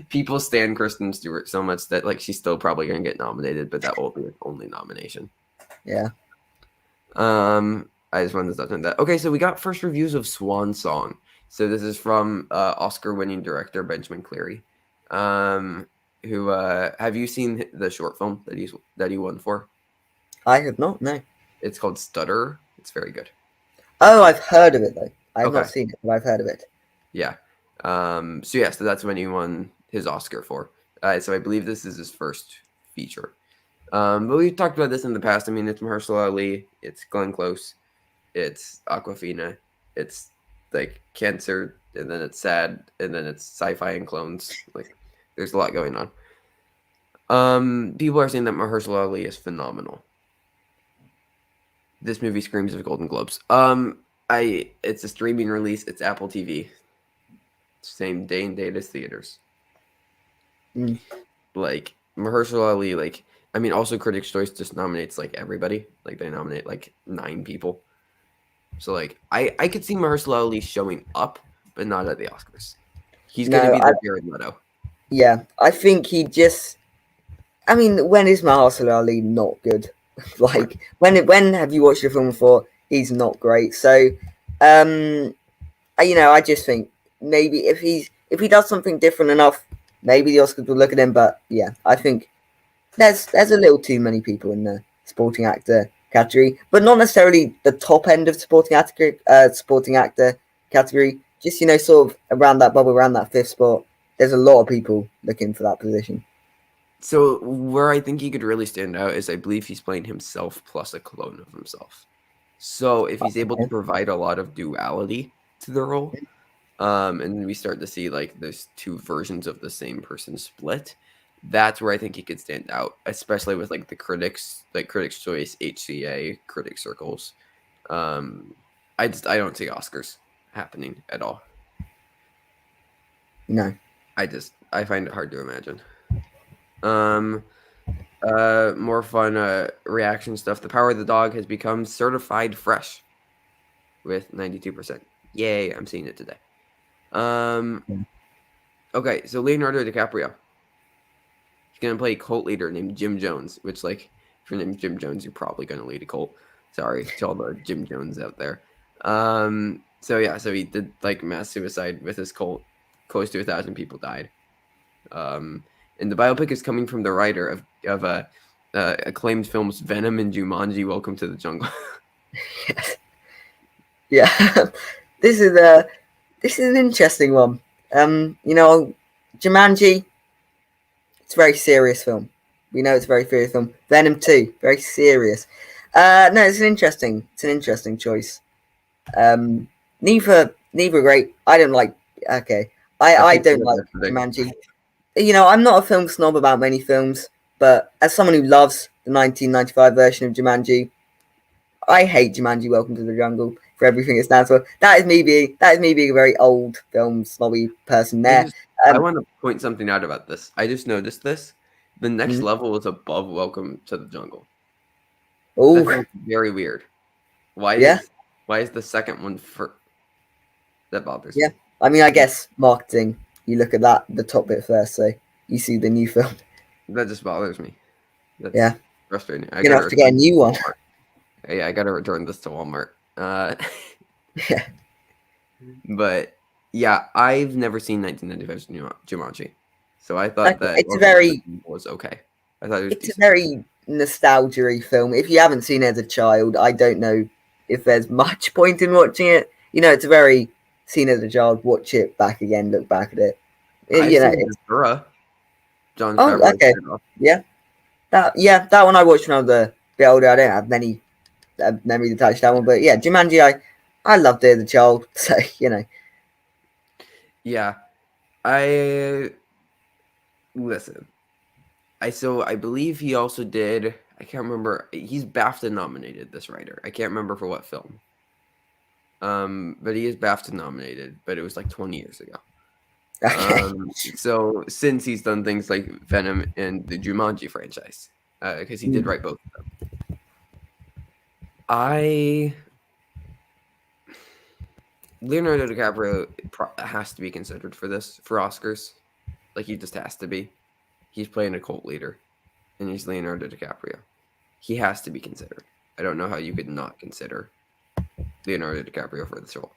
People stand Kristen Stewart so much that like she's still probably gonna get nominated, but that will be her only nomination. Yeah. I just wanted to touch on that. Okay, so we got first reviews of Swan Song. So this is from Oscar-winning director Benjamin Cleary. Who have you seen the short film that he won for? I have not. No. It's called Stutter. It's very good. Oh, I've heard of it though. I've not seen it, but I've heard of it. Yeah. So that's when he won his Oscar for. So I believe this is his first feature. But we've talked about this in the past. I mean, it's Mahershala Ali, it's Glenn Close, it's Awkwafina, it's like cancer, and then it's sad, and then it's sci-fi and clones. Like, there's a lot going on. People are saying that Mahershala Ali is phenomenal. This movie screams of Golden Globes. It's a streaming release. It's Apple TV. Same day and date as theaters. Like Mahershala Ali, like I mean, also Critics' Choice just nominates like everybody. Like they nominate like 9 people. So like I could see Mahershala Ali showing up, but not at the Oscars. He's gonna be the Jared Leto. Yeah, I think he just. I mean, when is Mahershala Ali not good? Like when have you watched the film before? He's not great. So, I just think maybe if he does something different enough, maybe the Oscars will look at him. But yeah, I think there's a little too many people in the supporting actor category, but not necessarily the top end of supporting actor category. Just sort of around that bubble, around that 5th spot. There's a lot of people looking for that position. So where I think he could really stand out is I believe he's playing himself plus a clone of himself. So if he's able to provide a lot of duality to the role, and we start to see like there's 2 versions of the same person split, that's where I think he could stand out, especially with like the critics, like Critics' Choice, HCA, critic circles. I don't see Oscars happening at all. No. I find it hard to imagine. More fun reaction stuff. The Power of the Dog has become certified fresh with 92%. Yay, I'm seeing it today. Okay, so Leonardo DiCaprio. He's gonna play a cult leader named Jim Jones, which, like, if your name's Jim Jones, you're probably gonna lead a cult. Sorry to all the Jim Jones out there. So yeah, so he did like mass suicide with his cult. Close to 1,000 people died. And the biopic is coming from the writer of acclaimed films Venom and Jumanji: Welcome to the Jungle. Yes. Yeah. this is an interesting one. Jumanji, it's a very serious film. We know it's a very serious film. Venom 2, very serious. No, it's an interesting choice. Neither are great. I don't like. Okay, I don't like Jumanji. I'm not a film snob about many films, but as someone who loves the 1995 version of Jumanji, I hate Jumanji: Welcome to the Jungle for everything it stands for. That is me being a very old film snobby person there. I want to point something out about this. I just noticed this. The next level is above Welcome to the Jungle. Oh, that's very weird. Why is the second one for? That bothers me. I mean, I guess marketing. You look at the top bit first, so you see the new film. That just bothers me. That's frustrating. You're gonna have to get a new one. Yeah, I gotta return this to Walmart. Yeah. But yeah, I've never seen 1995's Jumanji, so I thought that it's was okay. I thought it was it's a very nostalgia-y film. If you haven't seen it as a child, I don't know if there's much point in watching it. It's a very seen as a child. Watch it back again, look back at it. It's John. Oh, okay. Yeah, that one I watched when I was a bit older. I don't have many memories attached to that one, but yeah, Jumanji, I loved it as a child. So Yeah, I listen. I believe he also did. I can't remember. He's BAFTA nominated. This writer. I can't remember for what film. But he is BAFTA nominated. But it was like 20 years ago. Okay. So since he's done things like Venom and the Jumanji franchise, because he did write both of them. Leonardo DiCaprio has to be considered for Oscars. Like, he just has to be. He's playing a cult leader, and he's Leonardo DiCaprio. He has to be considered. I don't know how you could not consider Leonardo DiCaprio for this role.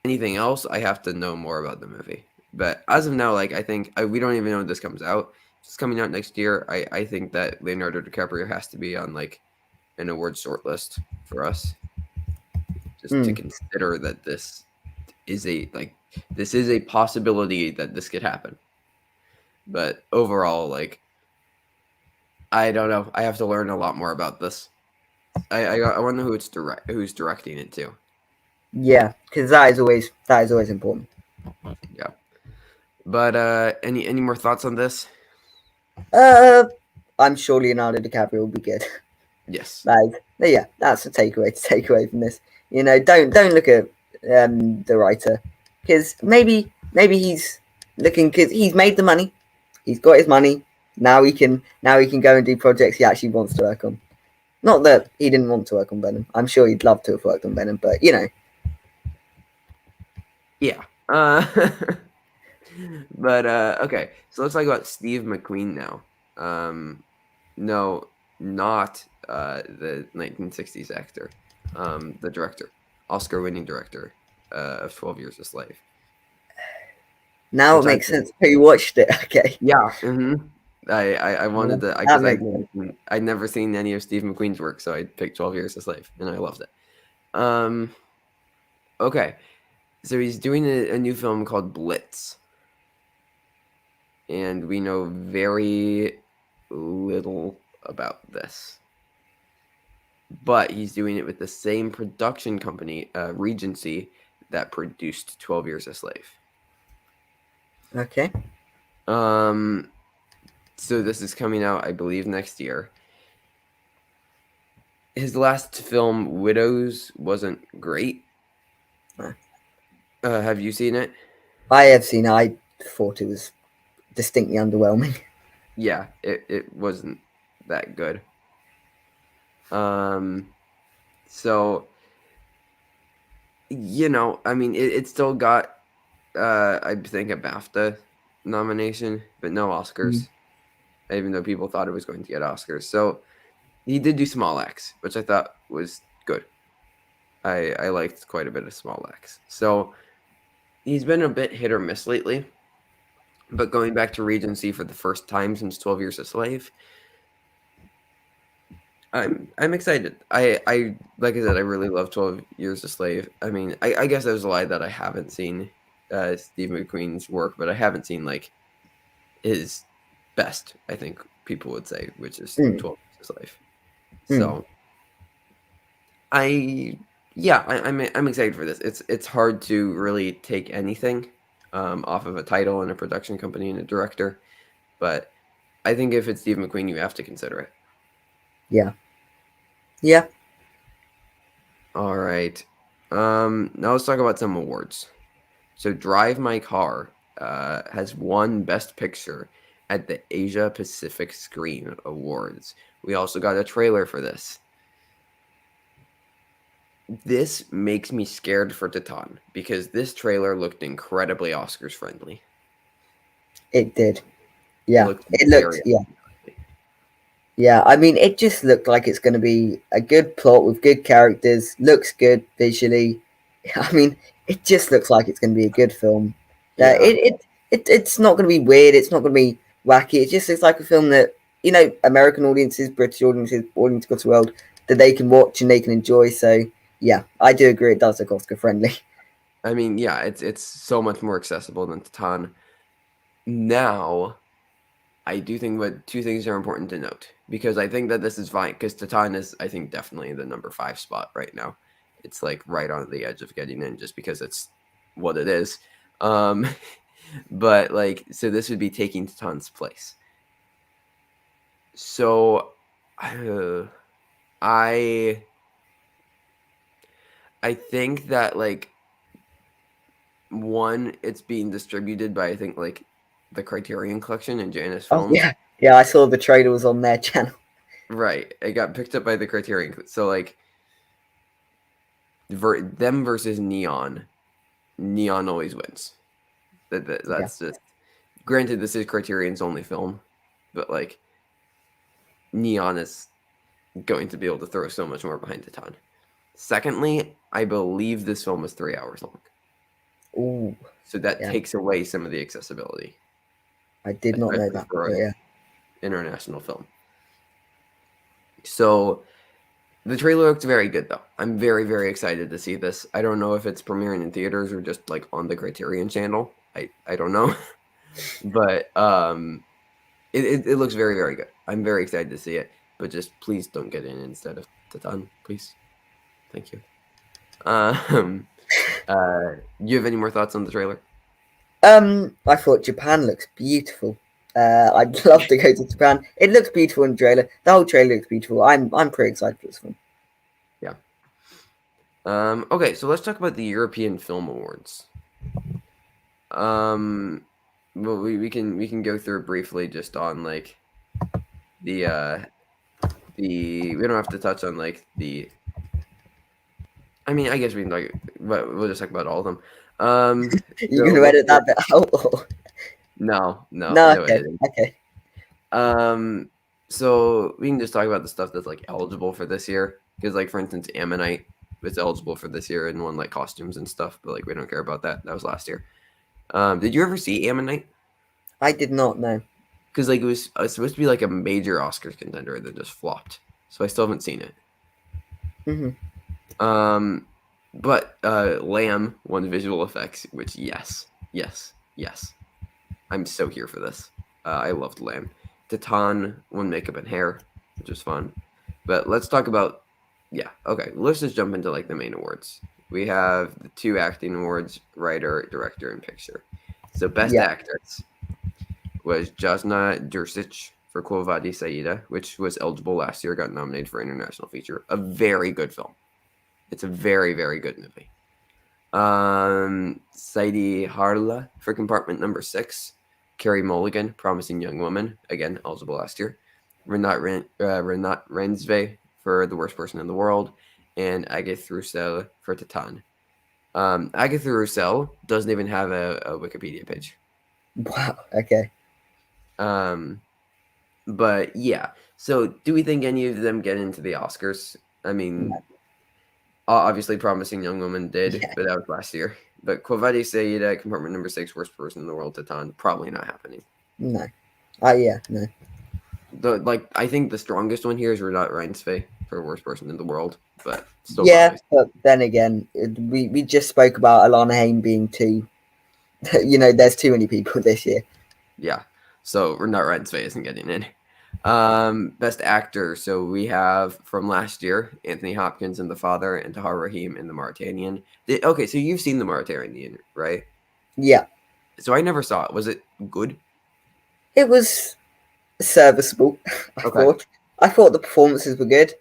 Anything else, I have to know more about the movie. But as of now, like, I think we don't even know when this comes out. It's coming out next year. I think that Leonardo DiCaprio has to be on, like, an award shortlist for us, just to consider that this is a possibility that this could happen. But overall, like, I don't know. I have to learn a lot more about this. I want to know who's directing it too. Yeah, because that is always important. Yeah. But any more thoughts on this? I'm sure Leonardo DiCaprio will be good. Yes. Yeah, that's a takeaway from this. Don't look at the writer, because maybe he's looking, because he's made the money, he's got his money. Now he can go and do projects he actually wants to work on. Not that he didn't want to work on Venom. I'm sure he'd love to have worked on Venom, but Yeah. But okay, so let's talk about Steve McQueen now. No, not the 1960s actor. The director, Oscar-winning director of 12 Years a Slave. Now it makes sense who watched it. Okay. Yeah. I wanted to, because I'd never seen any of Steve McQueen's work, so I picked 12 Years a Slave, and I loved it. Okay, so he's doing a new film called Blitz, and we know very little about this. But he's doing it with the same production company, Regency, that produced 12 Years a Slave. Okay. So this is coming out, I believe, next year. His last film, Widows, wasn't great. Have you seen it? I have seen it. thought it was distinctly underwhelming. Yeah, it wasn't that good. So I mean, it still got I think a BAFTA nomination, but no Oscars. Even though people thought it was going to get Oscars. So he did do Small Axe, which I thought was good. I liked quite a bit of Small Axe. So he's been a bit hit or miss lately. But going back to Regency for the first time since 12 Years a Slave, I'm excited. I like I said, I really love 12 Years a Slave. I mean, I guess there's a lie that I haven't seen Steve McQueen's work, but I haven't seen like his best, I think people would say, which is 12 Years a Slave. So I'm excited for this. It's hard to really take anything off of a title and a production company and a director, but I think if it's Steve McQueen, you have to consider it. Yeah. Yeah. All right. Now let's talk about some awards. So Drive My Car has won Best Picture at the Asia Pacific Screen Awards. We also got a trailer for this. This makes me scared for Titan because this trailer looked incredibly Oscars friendly. It did. Yeah. It looked, yeah. Friendly. Yeah, I mean, it just looked like it's going to be a good plot with good characters. Looks good visually. I mean, it just looks like it's going to be a good film. Yeah. It's not going to be weird. It's not going to be wacky. It just looks like a film that American audiences, British audiences, audience across the world that they can watch and they can enjoy. So yeah, I do agree. It does look Oscar friendly. I mean, yeah, it's so much more accessible than Titan. Now, I do think what two things are important to note because I think that this is fine because Titan is, I think, definitely the number 5 spot right now. It's like right on the edge of getting in just because it's what it is. But like, so this would be taking Titan's place. So, I think that like one, it's being distributed by I think like the Criterion Collection and Janus Films. Oh yeah, I saw the trailer was on their channel. Right, it got picked up by the Criterion. So like, them versus Neon. Neon always wins. That's just. Granted, this is Criterion's only film, but like, Neon is going to be able to throw so much more behind Titan. Secondly, I believe this film is 3 hours long. Ooh, so that takes away some of the accessibility. I did not know that. For yeah, international film. So the trailer looks very good, though. I'm very, very excited to see this. I don't know if it's premiering in theaters or just like on the Criterion channel. I don't know, but it looks very, very good. I'm very excited to see it. But just please don't get in instead of Titan, please. Thank you. You have any more thoughts on the trailer? I thought Japan looks beautiful. I'd love to go to Japan. It looks beautiful in the trailer. The whole trailer looks beautiful. I'm pretty excited for this one. Yeah. Okay, so let's talk about the European Film Awards. Well, we can go through briefly just on like the we don't have to touch on like the. I mean, I guess we can talk, but we'll just talk about all of them. You're gonna edit that bit out? Or? No. Okay. So we can just talk about the stuff that's like eligible for this year, because like for instance, Ammonite was eligible for this year and won like costumes and stuff, but like we don't care about that. That was last year. Did you ever see Ammonite? I did not know. Because like it was supposed to be like a major Oscars contender that just flopped. So I still haven't seen it. But Lamb won visual effects, which yes. I'm so here for this. I loved Lamb. Titan won makeup and hair, which was fun. But let's talk about let's just jump into like the main awards. We have the 2 acting awards, writer, director, and picture. So best actress was Jasna Dursic for Quo Vadis Saida, which was eligible last year, got nominated for international feature. A very good film. It's a very, very good movie. Sadie Harla for compartment number 6. Carrie Mulligan, Promising Young Woman, again eligible last year. Renat Rensve for The Worst Person in the World, and Agathe Roussel for Titan. Agatha Roussel doesn't even have a Wikipedia page. Wow. Okay. But yeah. So do we think any of them get into the Oscars? I mean, No. obviously Promising Young Woman did, Yeah. but that was last year. But Quavadi Saida, compartment number 6, Worst Person in the World, Titan, probably not happening. No. Yeah. No. I think the strongest one here is Renat Reinsve for Worst Person in the World, but still Yeah, probably. but then again, we just spoke about Alana Haim being too. There's too many people this year. Yeah. So Renat Reinsve isn't getting in. Best actor. So we have from last year Anthony Hopkins in The Father and Tahar Rahim in The Mauritanian. Okay, so you've seen The Mauritanian, right? Yeah, So I never saw it. Was it good? it was serviceable. I Okay. thought. I thought the performances were good.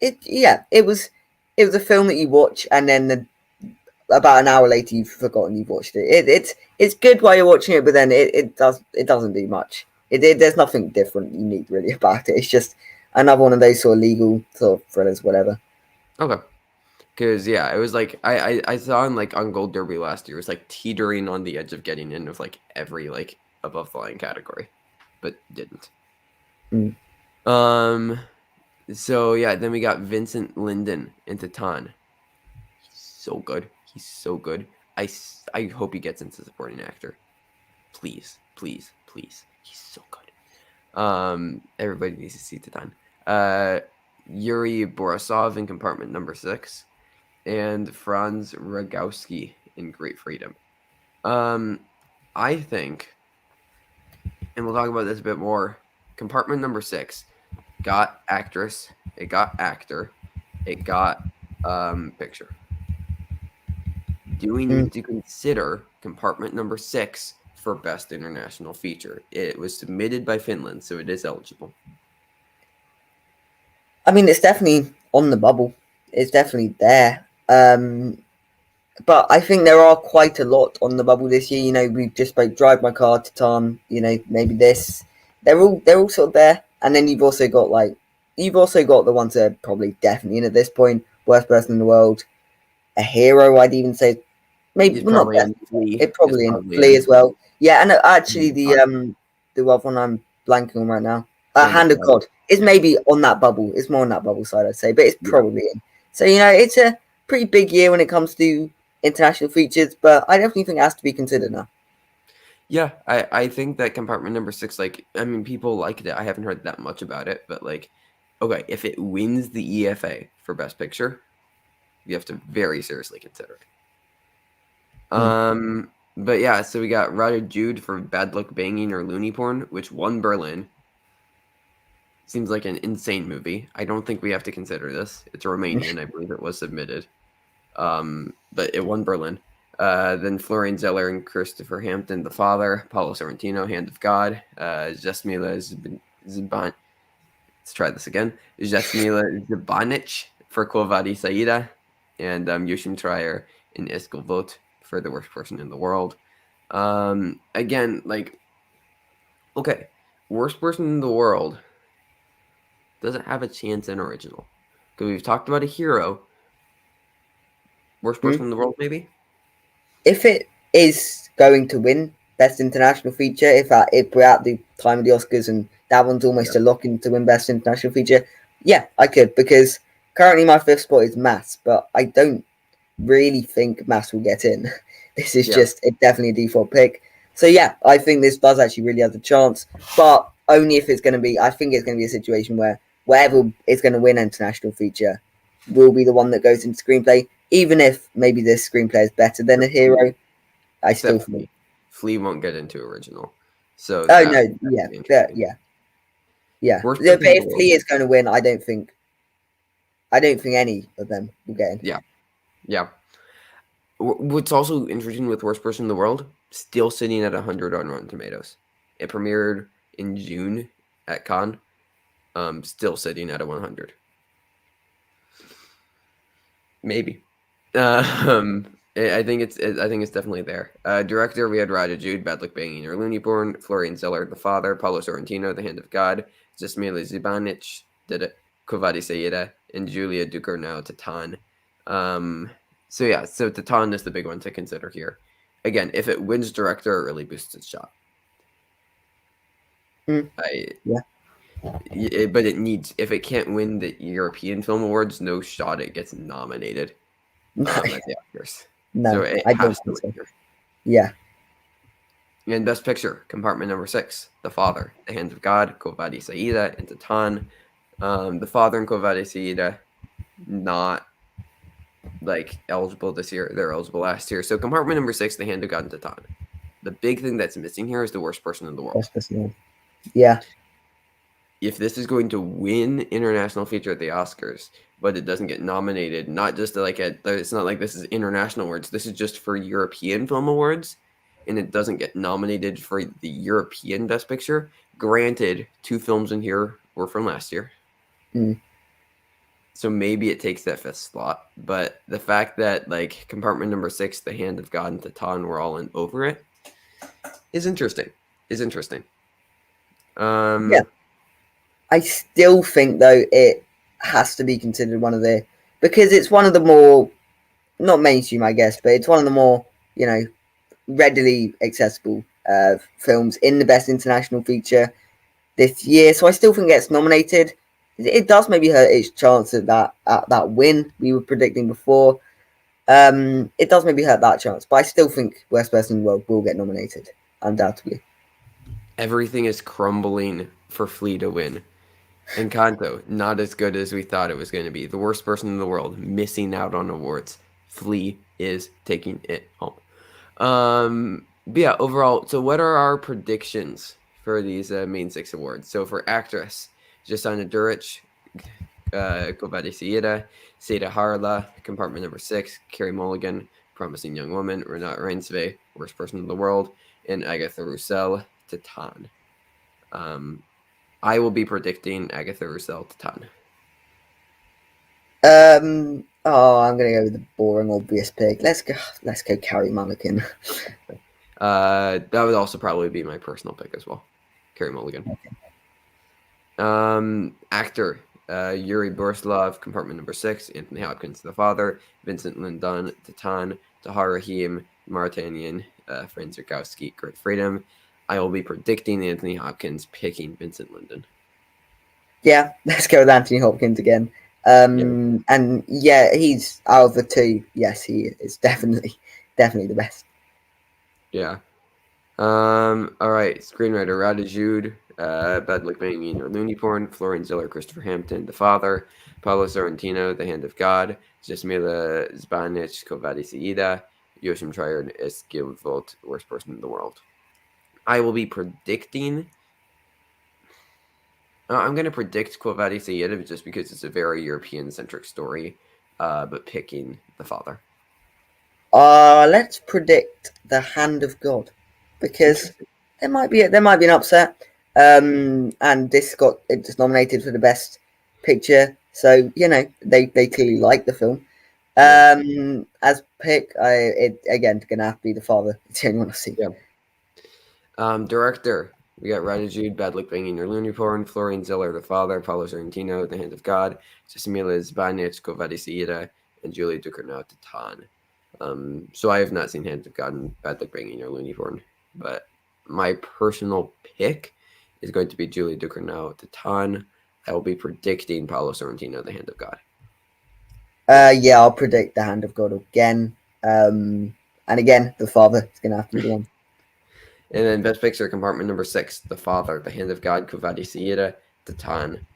It was. It was a film that you watch, and then about an hour later you've forgotten you've watched it. It's good while you're watching it, but then it doesn't do much. There's nothing different unique really about it. It's just another one of those sort of legal sort of thrillers, whatever. Okay. Because yeah, it was like I saw in like on Gold Derby last year, it was like teetering on the edge of getting in with like every like above the line category, but didn't. Mm. So yeah, then we got Vincent Linden in Titan. He's so good. He's so good. I hope he gets into supporting actor. Please, please, please. He's so good. Everybody needs to see Titan. Yuri Borisov in compartment number 6, and Franz Rogowski in Great Freedom. I think, and we'll talk about this a bit more. Compartment number 6 got actress, it got actor, it got picture. Do we need to consider compartment number 6 for best international feature? It was submitted by Finland, so it is eligible. I mean, it's definitely on the bubble. It's definitely there. But I think there are quite a lot on the bubble this year. We've just spoke Drive My Car, Titan. Maybe this. They're all sort of there. And then you've also got the ones that are probably definitely in at this point. Worst Person in the World, A Hero. I'd even say maybe It's not probably in definitely. Flea. It It's probably in probably Flea in as well. Yeah, and actually God. the other one I'm blanking on right now. Hand of Hand of God. God is Yeah. maybe on that bubble. It's more on that bubble side, I'd say, but it's Yeah. probably in. So it's a pretty big year when it comes to international features, but I definitely think it has to be considered now. Yeah, I think that compartment number 6, like, I mean, people liked it. I haven't heard that much about it, but like, okay, if it wins the EFA for Best Picture, you have to very seriously consider it. But yeah, so we got Rada Jude for Bad Luck Banging or Looney Porn, which won Berlin. Seems like an insane movie. I don't think we have to consider this. It's Romanian, I believe it was submitted. But it won Berlin. Then Florian Zeller and Christopher Hampton, The Father, Paulo Sorrentino, Hand of God, Jasmila Zaban. Let's try this again. Jasmila Zabanic for Kovadi Saida, and Yushin Trier in Iskal Vote for The Worst Person in the World. Again, like, okay, Worst Person in the World doesn't have a chance in original. Because we've talked about A Hero. Worst Person in the World, maybe? If it is going to win Best International Feature, if we're at the time of the Oscars and that one's almost Yeah. a lock in to win Best International Feature, yeah, I could, because currently my 5th spot is Mass, but I don't really think Mass will get in. This is Yeah. just definitely a default pick. So yeah, I think this does actually really have a chance, but only if it's going to be. I think it's going to be a situation where whatever is going to win international feature will be the one that goes into screenplay, even if maybe this screenplay is better than A Hero. I still Except think. Flea won't get into original. So Oh that no, would be interesting. yeah. Worst But Person in the if World. Flea is going to win, I don't think any of them will get in. Yeah. Yeah. What's also interesting with Worst Person in the World, still sitting at 100 on Rotten Tomatoes. It premiered in June at Cannes, still sitting at a 100. Maybe. I think it's definitely there. Director, we had Raja Jude, Bad Luck Banging or Looney Porn, Florian Zeller, The Father, Paulo Sorrentino, The Hand of God, Jasmila Zibanic, did it, Kovadi Sayeda, and Julia Ducournau, Titan. So yeah, so Titan is the big one to consider here. Again, if it wins director, it really boosts its shot. Yeah. But it needs, if it can't win the European Film Awards, no shot it gets nominated at the Oscars. No, So it I has don't to think win so. Yeah. And Best Picture, compartment number 6, The Father, The Hand of God, Kovadi Saida, and Titan. The Father and Kovadi Saida not like eligible this year. They're eligible last year. So compartment number 6, The Hand of God, and Titan. The big thing that's missing here is the worst person in the world. Yeah. If this is going to win international feature at the Oscars, but it doesn't get nominated, not just like it's not like this is international awards. This is just for European Film Awards, and it doesn't get nominated for the European Best Picture. Granted, 2 films in here were from last year. So maybe it takes that 5th slot. But the fact that like compartment number 6, The Hand of God and Titan were all in over it is interesting. Yeah. I still think though it has to be considered one of the, because it's one of the more, not mainstream I guess, but it's one of the more, readily accessible films in the best international feature this year. So I still think it gets nominated. It does maybe hurt its chance at that win we were predicting before. It does maybe hurt that chance, but I still think Worst Person in the World will get nominated, undoubtedly. Everything is crumbling for Flea to win. Encanto, not as good as we thought it was going to be. The worst person in the world, missing out on awards. Flea is taking it home. But yeah, overall, so what are our predictions for these main 6 awards? So for actress, Jasana Duric, Kovadi Saida, Seda Harla, compartment number 6, Carey Mulligan, Promising Young Woman, Renate Reinsve, Worst Person in the World, and Agatha Roussel, Titan. I will be predicting Agatha Roussel, Titan. I'm gonna go with the boring, obvious pick. Let's go Carey Mulligan. That would also probably be my personal pick as well. Carey Mulligan. Okay. Actor, Yuri Borslov, compartment number 6, Anthony Hopkins, The Father, Vincent Lindon, Titan, Tahar Rahim, Mauritanian, Franz Zukowski, Great Freedom. I will be predicting Anthony Hopkins, picking Vincent Lindon. Yeah, let's go with Anthony Hopkins again. And yeah, he's out of the 2. Yes, he is definitely the best. Yeah. All right. Screenwriter, Rada Jude, Bad Luck Banging or Looney Porn, Florian Zeller, Christopher Hampton, The Father, Paulo Sorrentino, The Hand of God, Jasmila Zbanic, Kovadi Saida, Yoshim Trier, and Eskil Volt, Worst Person in the World. I will be predicting. I'm going to predict Kovadi Saida just because it's a very European-centric story, but picking The Father. Let's predict The Hand of God, because there might be an upset. And this it's nominated for the best picture, so they clearly like the film. As pick, again gonna have to be The Father. It's the only one I see. Yeah. Director, we got Rada Jude, Bad Luck Banging or Looney Porn, Florian Zeller, The Father, Paulo Sorrentino, The Hand of God, Jasmila Zbanic, Kovadi Saida, and Julia Ducournau, Titan. So I have not seen Hand of God and Bad Luck Banging or Looney Porn, but my personal pick is going to be Julia Ducournau, Titan. I will be predicting Paulo Sorrentino, The Hand of God. Yeah, I'll predict The Hand of God again. And again, The Father is going to have to be the one. And then Best Picture, compartment number 6, The Father, The Hand of God, Kovadi Saida, Titan.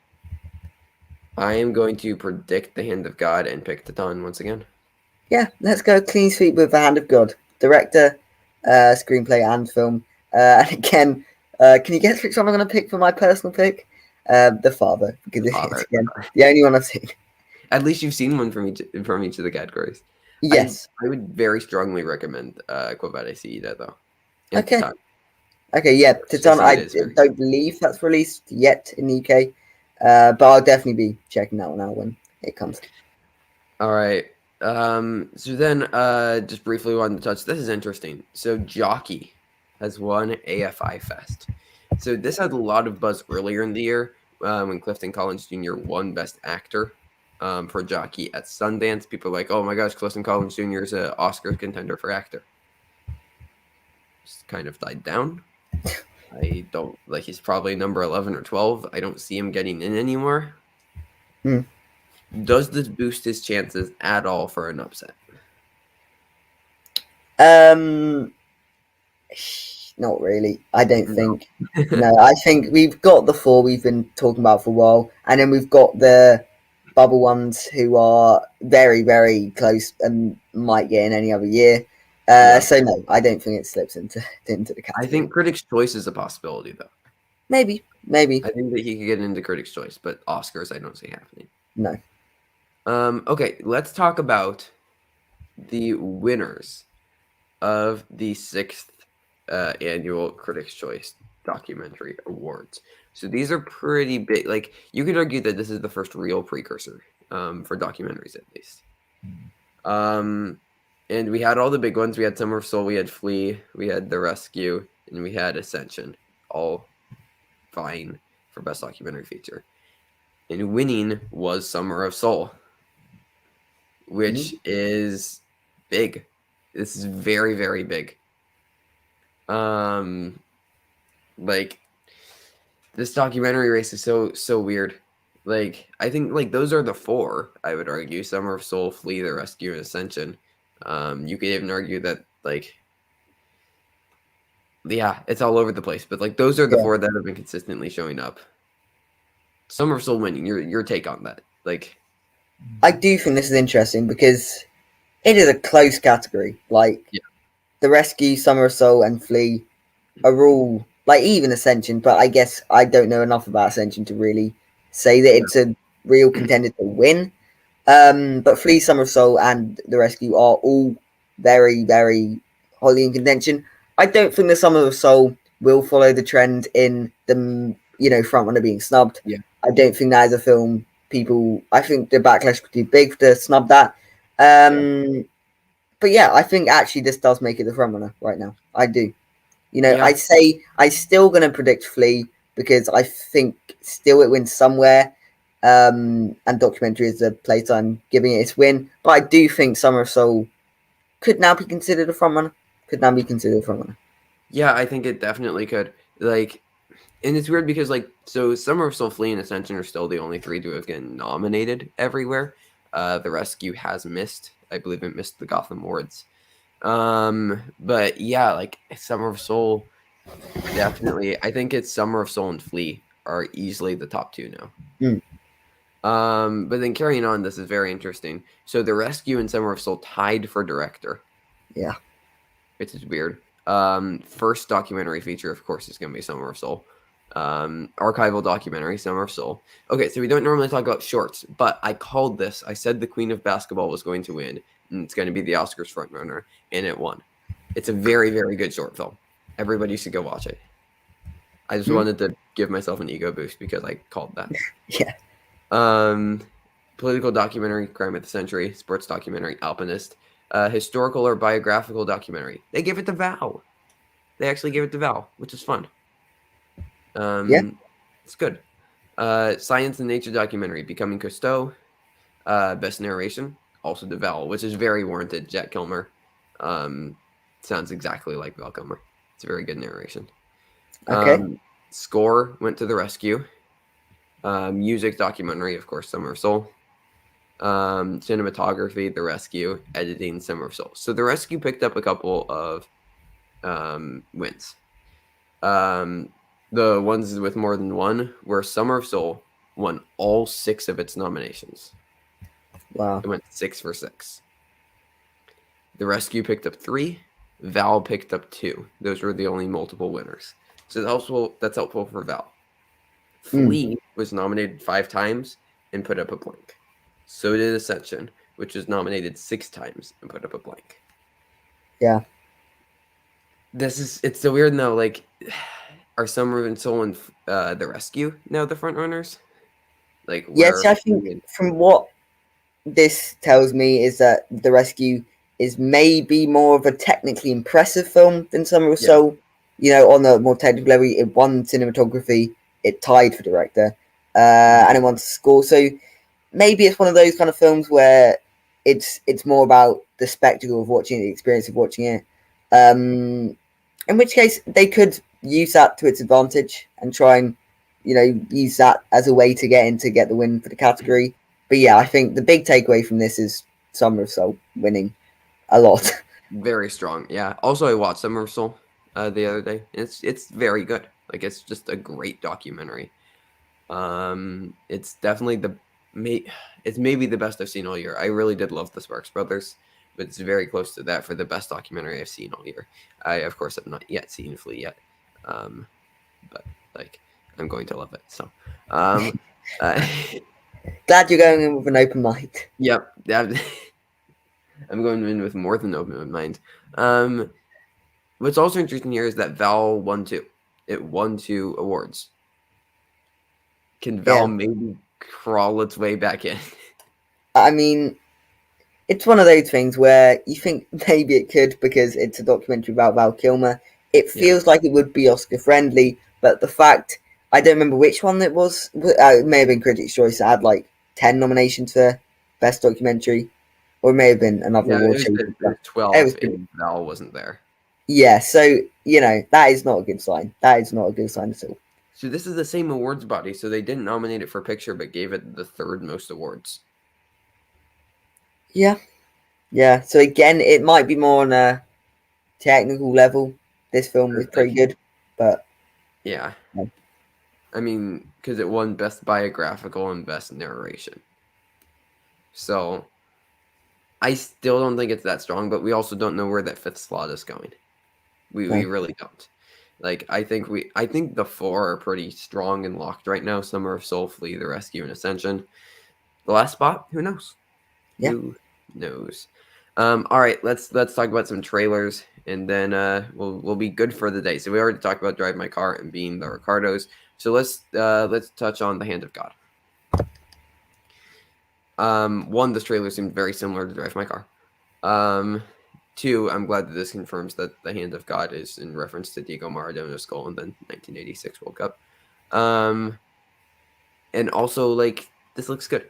I am going to predict The Hand of God and pick Titan once again. Yeah, let's go clean sweep with The Hand of God. Director, screenplay, and film. And again, can you guess which one I'm going to pick for my personal pick? The Father, because it's again the only one I've seen. At least you've seen one from each of the categories. Yes, I would very strongly recommend Kovadi Saida though. Okay. Titan. Okay, yeah, Titan. I don't believe that's released yet in the UK, but I'll definitely be checking that one out when it comes. All right. So then, just briefly wanted to touch. This is interesting. So Jockey has won AFI Fest. So this had a lot of buzz earlier in the year when Clifton Collins Jr. won Best Actor for Jockey at Sundance. People were like, "Oh my gosh, Clifton Collins Jr. is an Oscar contender for actor." Just kind of died down. I don't like. He's probably number 11 or 12. I don't see him getting in anymore. Hmm. Does this boost his chances at all for an upset? Not really. I don't No. think. No, I think we've got the four we've been talking about for a while, and then we've got the bubble ones who are very, very close and might get in any other year. Yeah. So no, I don't think it slips into the I category. think Critics' Choice is a possibility, though. Maybe. I think that he could get into Critics' Choice, but Oscars, I don't see happening. No. Okay, let's talk about the winners of the 6th annual Critics' Choice Documentary Awards. So these are pretty big. Like, you could argue that this is the first real precursor for documentaries, at least. And we had all the big ones. We had Summer of Soul, we had Flee, we had The Rescue, and we had Ascension, all vying for Best Documentary Feature. And winning was Summer of Soul, which is big. This is very, very big. Like, this documentary race is so weird. Like, I think like those are the four, I would argue. Summer of Soul, Flee, The Rescue, and Ascension. You could even argue that like yeah, it's all over the place, but like those are the four that have been consistently showing up. Summer of Soul winning. Your take on that? Like, I do think this is interesting because it is a close category. Like, The Rescue, Summer of Soul, and Flee are all like even Ascension, but I guess I don't know enough about Ascension to really say that it's a real contender to win. But Flee, Summer of Soul, and The Rescue are all very, very highly in contention. I don't think the Summer of Soul will follow the trend in the front runner being snubbed. Yeah. I don't think that is a film I think the backlash could be big to snub that. But yeah, I think actually this does make it the front runner right now. I do. I say I'm still going to predict Flee because I think still it wins somewhere. And documentary is the place I'm giving it its win. But I do think Summer of Soul could now be considered a front runner. Yeah, I think it definitely could. Like, and it's weird because like so Summer of Soul, Flee, and Ascension are still the only three to have gotten nominated everywhere. The Rescue has missed. I believe it missed the Gotham Awards. But yeah, like Summer of Soul, definitely. I think it's Summer of Soul and Flee are easily the top two now. But then carrying on, this is very interesting. So The Rescue and Summer of Soul tied for director. Yeah. Which is weird. First documentary feature, of course, is going to be Summer of Soul. Archival documentary, Summer of Soul. Okay, so we don't normally talk about shorts, but I called this. I said the Queen of Basketball was going to win, and it's going to be the Oscars frontrunner, and it won. It's a very, very good short film. Everybody should go watch it. I just wanted to give myself an ego boost because I called that. Yeah. Political documentary, Crime of the Century, sports documentary, Alpinist, historical or biographical documentary. They give it to Val. They actually gave it to Val, which is fun. It's good. Science and nature documentary, Becoming Cousteau, best narration, also to Val, which is very warranted. Jack Kilmer sounds exactly like Val Kilmer. It's a very good narration. Okay. Score went to The Rescue. Music documentary, of course, Summer of Soul. Cinematography, The Rescue. Editing, Summer of Soul. So The Rescue picked up a couple of wins. The ones with more than one were Summer of Soul won all 6 of its nominations. Wow. It went 6 for 6. The Rescue picked up 3. Val picked up 2. Those were the only multiple winners. So that's helpful for Val. Flee was nominated 5 times and put up a blank. So did Ascension, which was nominated 6 times and put up a blank. Yeah. It's so weird now. Like, are Summer and Soul and The Rescue now the front runners? Like, yes, I think from what this tells me is that The Rescue is maybe more of a technically impressive film than Summer of Yeah. Soul. On the more technical level, it won cinematography, it tied for director, and it won score. So maybe it's one of those kind of films where it's more about the spectacle of watching it, the experience of watching it. In which case, they could use that to its advantage and try and use that as a way to get the win for the category. But yeah, I think the big takeaway from this is Summer of Soul winning a lot. Very strong. Yeah. Also, I watched Summer of Soul the other day. It's very good. Like it's just a great documentary. It's definitely may it's maybe the best I've seen all year. I really did love the Sparks Brothers, but it's very close to that for the best documentary I've seen all year. I of course have not yet seen Flea yet, um, but like I'm going to love it. So, um, uh, Glad you're going in with an open mind. yep, I'm going in with more than open mind. Um, what's also interesting here is that Val won two. It won two awards. Can Val Yeah, maybe crawl its way back in? I mean, it's one of those things where you think maybe it could because it's a documentary about Val Kilmer. It Yeah. feels like it would be Oscar friendly, but the fact I don't remember which one it was. It may have been Critics' Choice. It had like 10 nominations for best documentary, or it may have been another Yeah, award show. it was It 12 was and Val wasn't there. yeah. So that is not a good sign. That is not a good sign at all. So this is the same awards body, so they didn't nominate it for picture, but gave it the third most awards. Yeah, yeah. So again, it might be more on a technical level. This film is pretty Like, good, but yeah. no. I mean, because it won best biographical and best narration. So I still don't think it's that strong, but we also don't know where that fifth slot is going. We really don't. Like I think the four are pretty strong and locked right now. Summer of Soul, Flee, The Rescue, and Ascension. The last spot, who knows? Yeah. Who knows? All right, let's talk about some trailers, and then we'll be good for the day. So we already talked about Drive My Car and being the Ricardos. So let's touch on The Hand of God. One, this trailer seemed very similar to Drive My Car. Two, I'm glad that this confirms that The Hand of God is in reference to Diego Maradona's goal in the 1986 World Cup. And also like this looks good.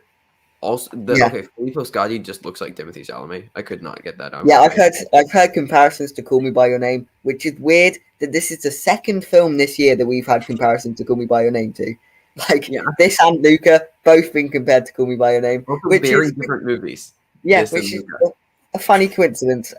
Also, Yeah. Filippo Scotti just looks like Timothy Chalamet. I could not get that out of Yeah, my I've brain. heard comparisons to Call Me by Your Name, which is weird that this is the second film this year that we've had comparisons to Call Me by Your Name to. Like Yeah, this and Luca both been compared to Call Me by Your Name, also very different movies. This and which is Luca. a funny coincidence.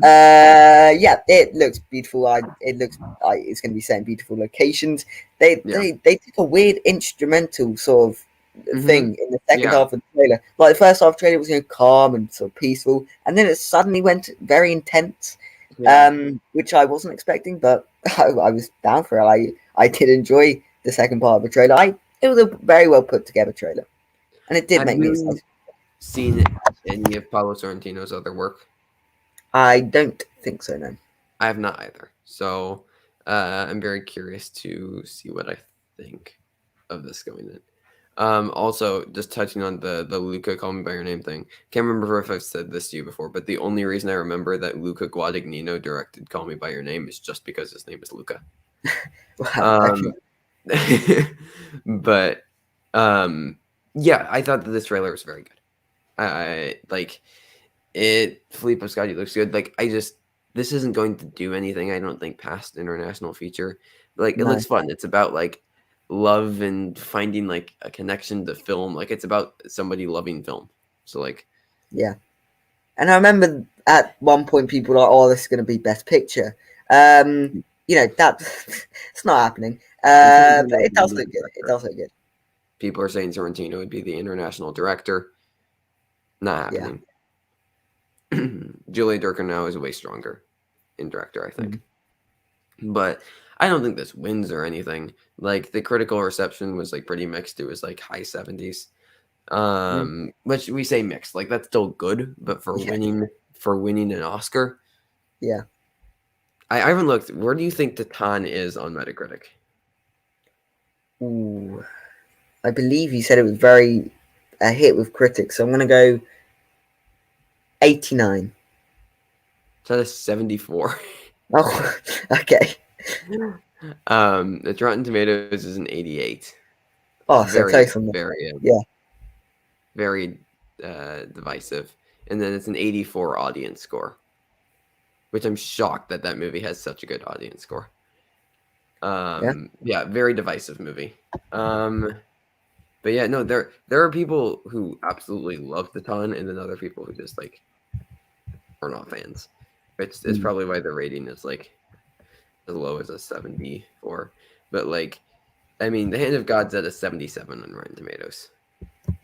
Yeah, it looks beautiful. It's going to be set in beautiful locations. They Yeah. they they took a weird instrumental sort of Hmm. thing in the second Yeah. half of the trailer. Like the first half of the trailer was calm and sort of peaceful, and then it suddenly went very intense, Yeah. which I wasn't expecting, but I was down for it. I did enjoy the second part of the trailer. It was a very well put together trailer, and it did Have make me you excited. seen any of Pablo Sorrentino's other work? I don't think so. No. I have not either. So I'm very curious to see what I think of this going in. Also, just touching on the Luca Call Me by Your Name thing. Can't remember if I've said this to you before, but the only reason I remember that Luca Guadagnino directed Call Me by Your Name is just because his name is Luca. Wow. Okay. Um, but yeah, I thought that this trailer was very good. I like it. Filippo Scotti looks good. Like this isn't going to do anything. I don't think past international feature. Like it No. looks fun. It's about like love and finding like a connection to film. Like it's about somebody loving film. So like Yeah. And I remember at one point people were like, "Oh, this is going to be Best Picture." That it's not happening. But Tarantino would it be does the look good. It director. does look good. People are saying Tarantino would be the international director. Not Yeah. happening. Julia Durkin now is way stronger in director, I Mhm. think. But I don't think this wins or anything. Like the critical reception was like pretty mixed. It was like high 70s. Mm. Which we say mixed. Like that's still good, but Yeah. for winning an Oscar, Yeah. I haven't looked. Where do you think Titan is on Metacritic? Ooh. I believe you said it was very a hit with critics. So I'm going to go 89. So that's 74. Oh, okay. Its Rotten Tomatoes is an 88. Oh, so Very, close on that. very, Yeah. very divisive. And then it's an 84 audience score, which I'm shocked that that movie has such a good audience score. Yeah, very divisive movie. But yeah, no, there are people who absolutely love the ton, and then other people who just like are not fans. It's probably why the rating is like as low as a 74. But like, I mean, The Hand of God's at a 77 on Rotten Tomatoes.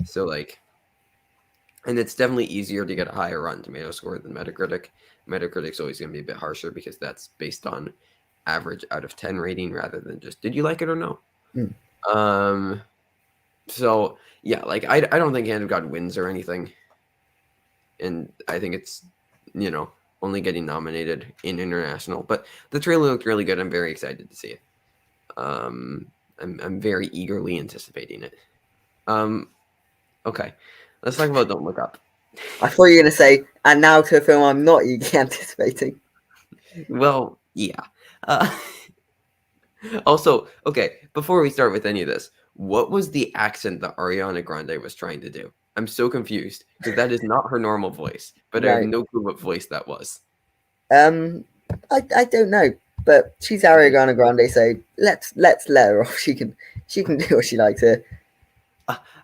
So like, and it's definitely easier to get a higher Rotten Tomato score than Metacritic. Metacritic's always going to be a bit harsher because that's based on average out of 10 rating rather than just did you like it or no. So yeah, like I don't think Hand of God wins or anything, and I think it's only getting nominated in international. But the trailer looked really good. I'm very excited to see it. I'm very eagerly anticipating it. Okay, let's talk about Don't Look Up. I thought you were going to say, and now to a film I'm not eagerly anticipating. Well, yeah. Also, okay, before we start with any of this, what was the accent that Ariana Grande was trying to do? I'm so confused because that is not her normal voice, but I have no clue what voice that was. I don't know, but she's Ariana Grande, so let's let her off. She can do what she likes here.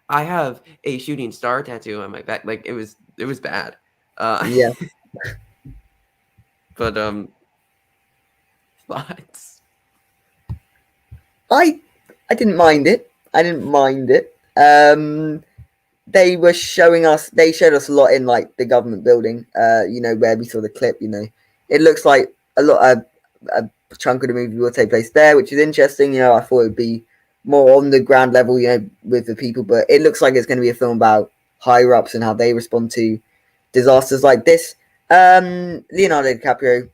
I have a shooting star tattoo on my back. Like it was bad. Yeah. But thoughts? I didn't mind it. They were showing us. They showed us a lot in like the government building. Where we saw the clip. It looks like a chunk of the movie will take place there, which is interesting. I thought it would be more on the ground level, with the people, but it looks like it's going to be a film about higher ups and how they respond to disasters like this. Leonardo DiCaprio,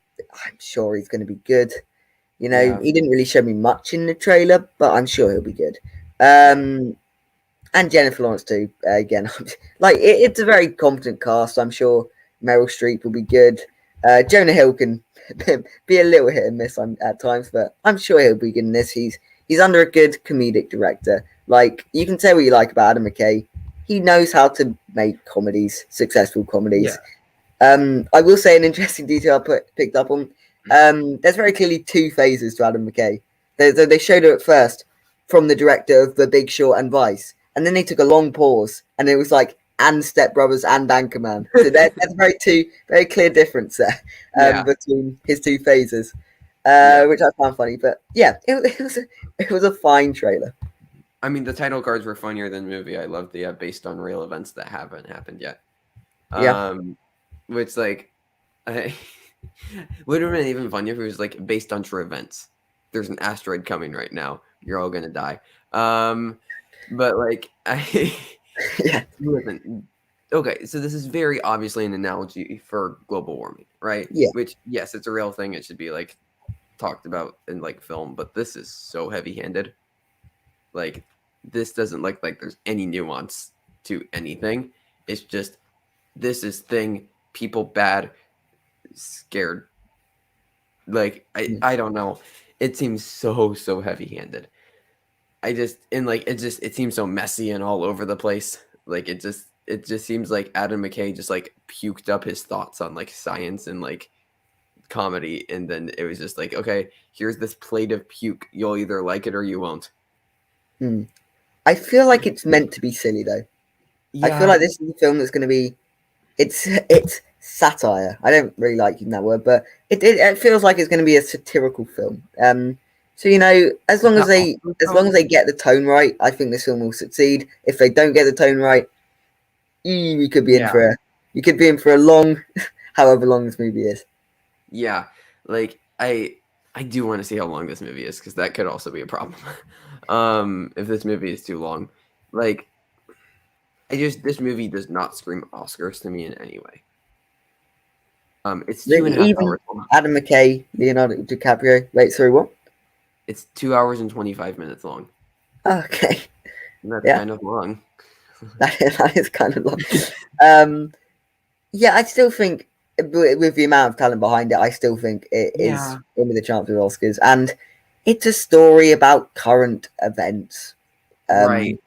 I'm sure he's going to be good. He didn't really show me much in the trailer, but I'm sure he'll be good. And Jennifer Lawrence too. Again, like it's a very competent cast. I'm sure Meryl Streep will be good. Jonah Hill can be a little hit and miss at times, but I'm sure he'll be good in this. He's under a good comedic director. Like you can tell what you like about Adam McKay. He knows how to make comedies, successful comedies. Yeah. I will say an interesting detail I picked up on. There's very clearly two phases to Adam McKay. They showed it at first from the director of The Big Short and Vice, and then they took a long pause, and it was like and Step Brothers and Anchorman. So there's a very clear difference there between his two phases, which I found funny. But yeah, it was a fine trailer. I mean, the title cards were funnier than the movie. I love the based on real events that haven't happened yet. Which like, would have been even funnier if it was like based on true events. There's an asteroid coming right now. You're all gonna die. But like, listen. Okay, so this is very obviously an analogy for global warming, right? Yeah. Which, yes, it's a real thing. It should be like talked about in like film, but this is so heavy-handed. Like, this doesn't look like there's any nuance to anything. It's just this is thing, people bad, scared. Like I don't know. It seems so heavy-handed. It seems so messy and all over the place. Like it just seems like Adam McKay just like puked up his thoughts on like science and like comedy, and then it was just like, okay, here's this plate of puke. You'll either like it or you won't. I feel like it's meant to be silly though. Yeah. I feel like this is a film that's going to be it's satire. I don't really like using that word, but it feels like it's going to be a satirical film. So as long as they get the tone right, I think this film will succeed. If they don't get the tone right, you could be in for a long, however long this movie is. Yeah, like I do want to see how long this movie is, because that could also be a problem. If this movie is too long, like this movie does not scream Oscars to me in any way. It's 2.5 hours long. Adam McKay, Leonardo DiCaprio. Wait, sorry, what? It's 2 hours and 25 minutes long. Okay. That's kind of long. That is kind of long. Yeah, I still think with the amount of talent behind it, I still think it is in with a chance with Oscars, and it's a story about current events. Right.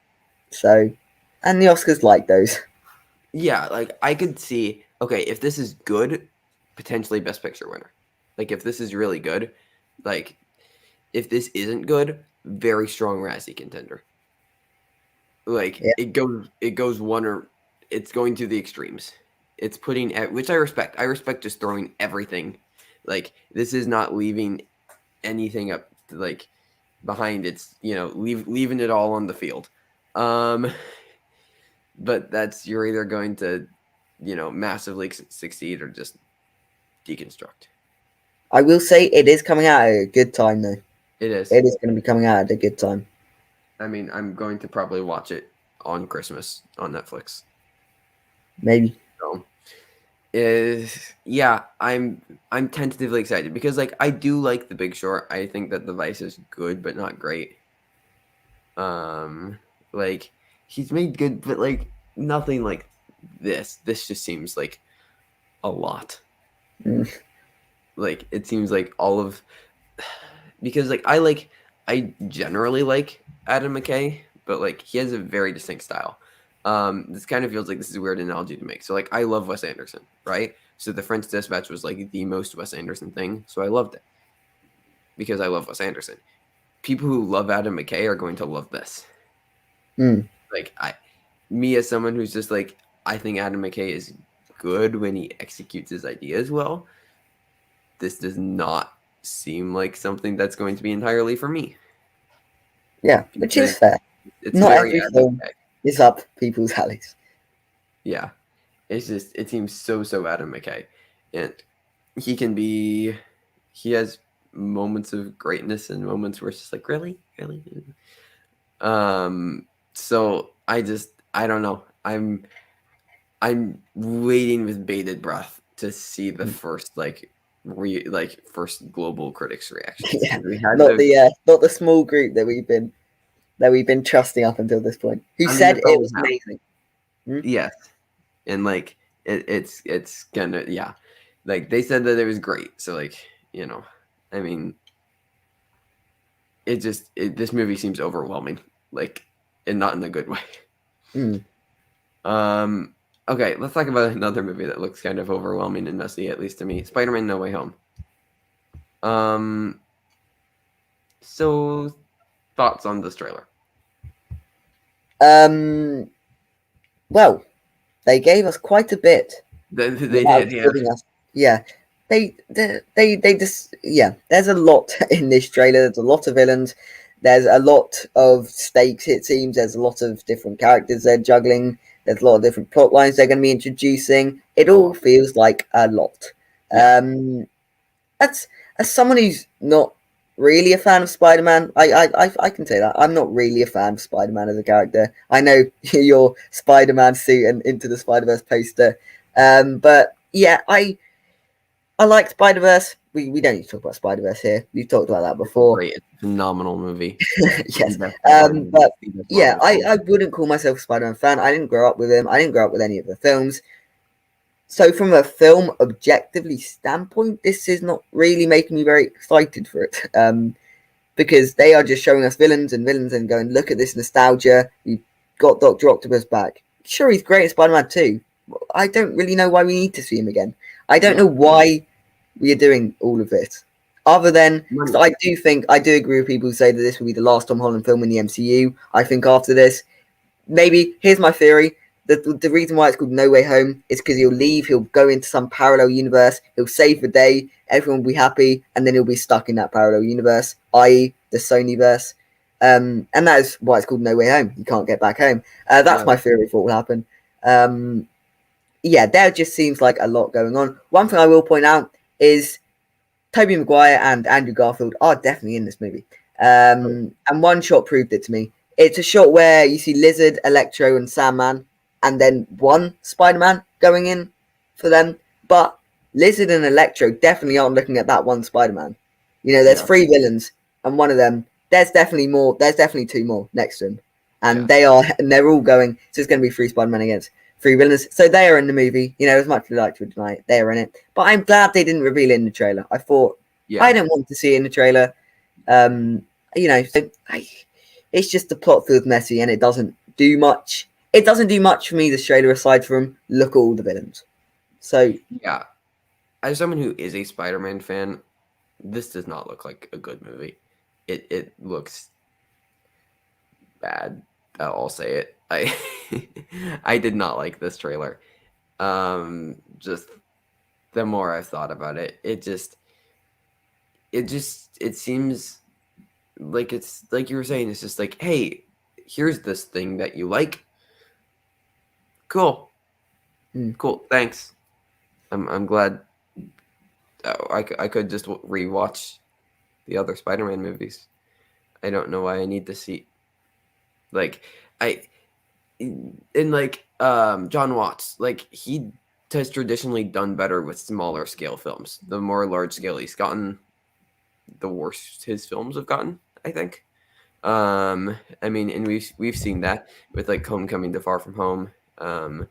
So, and the Oscars like those. Yeah, like I could see, okay, if this is good, potentially Best Picture winner. Like if this is really good, like if this isn't good, very strong Razzie contender. Like Yeah. it goes one or it's going to the extremes. It's putting which I respect. I respect just throwing everything. Like this is not leaving anything up like behind. It's leaving it all on the field. But that's you're either going to massively succeed or just deconstruct. I will say it is coming out at a good time, though. It is. It is going to be coming out at a good time. I mean, I'm going to probably watch it on Christmas on Netflix. Maybe. So, yeah, I'm tentatively excited because like I do like The Big Short. I think that The Vice is good but not great. Like he's made good, but like nothing like this. This just seems like a lot. Like it seems like all of because like I generally like Adam McKay, but like he has a very distinct style. This kind of feels like this is a weird analogy to make. So like I love Wes Anderson, right? So The French Dispatch was like the most Wes Anderson thing, so I loved it because I love Wes Anderson. People who love Adam McKay are going to love this. Like me as someone who's just like I think Adam McKay is good when he executes his ideas well. This does not seem like something that's going to be entirely for me. Yeah, which is fair. It's not very every film is up people's alleys. Yeah, it's just it seems so Adam McKay, and he has moments of greatness and moments where it's just like really. So I don't know. I'm waiting with bated breath to see the first first global critics reactions. Yeah, not the small group that we've been trusting up until this point. Who said it was amazing? Yes, and like it's gonna like they said that it was great. So like I mean, this movie seems overwhelming, like and not in a good way. Okay, let's talk about another movie that looks kind of overwhelming and messy, at least to me. Spider-Man: No Way Home. So thoughts on this trailer? Well, they gave us quite a bit. They did, yeah. They just There's a lot in this trailer. There's a lot of villains. There's a lot of stakes. It seems there's a lot of different characters they're juggling. There's a lot of different plot lines they're going to be introducing. It all feels like a lot. That's as someone who's not really a fan of Spider-Man, I can say that I'm not really a fan of Spider-Man as a character. I know your Spider-Man suit and Into the Spider-Verse poster, but yeah, I like Spider-Verse. We don't need to talk about Spider-Verse here. We've talked about that before. Great, phenomenal movie. Yes, but yeah, I wouldn't call myself a Spider-Man fan. I didn't grow up with him. I didn't grow up with any of the films. So from a film objectively standpoint, this is not really making me very excited for it. Because they are just showing us villains and going, look at this nostalgia. We've got Dr. Octopus back. Sure, he's great at Spider-Man 2. I don't really know why we need to see him again. I don't know why we are doing all of this. Other than, I do agree with people who say that this will be the last Tom Holland film in the MCU. I think after this, maybe, here's my theory. The reason why it's called No Way Home is because he'll leave, he'll go into some parallel universe, he'll save the day, everyone will be happy, and then he'll be stuck in that parallel universe, i.e. the Sonyverse. And that is why it's called No Way Home. You can't get back home. That's my theory for what will happen. There just seems like a lot going on. One thing I will point out is Tobey Maguire and Andrew Garfield are definitely in this movie. And one shot proved it to me. It's a shot where you see Lizard, Electro, and Sandman, and then one Spider-Man going in for them. But Lizard and Electro definitely aren't looking at that one Spider-Man. There's 3 villains, and one of them, there's definitely more. There's definitely 2 more next to him. and they're all going. So it's going to be 3 Spider-Man against 3 villains. So they are in the movie. As much as we like to deny it, they are in it. But I'm glad they didn't reveal it in the trailer. I thought I didn't want to see it in the trailer. So it's just the plot feels messy and it doesn't do much. It doesn't do much for me, this trailer, aside from look at all the villains. So yeah, as someone who is a Spider-Man fan, this does not look like a good movie. It looks bad. I'll say it. I did not like this trailer. Just the more I've thought about it, it seems like it's like you were saying. It's just like, hey, here's this thing that you like. Cool, cool. Thanks. I'm glad. I could just rewatch the other Spider-Man movies. I don't know why I need to see. John Watts, he has traditionally done better with smaller scale films. The more large scale he's gotten, the worse his films have gotten, I think. And we've seen that with Homecoming to Far From Home. And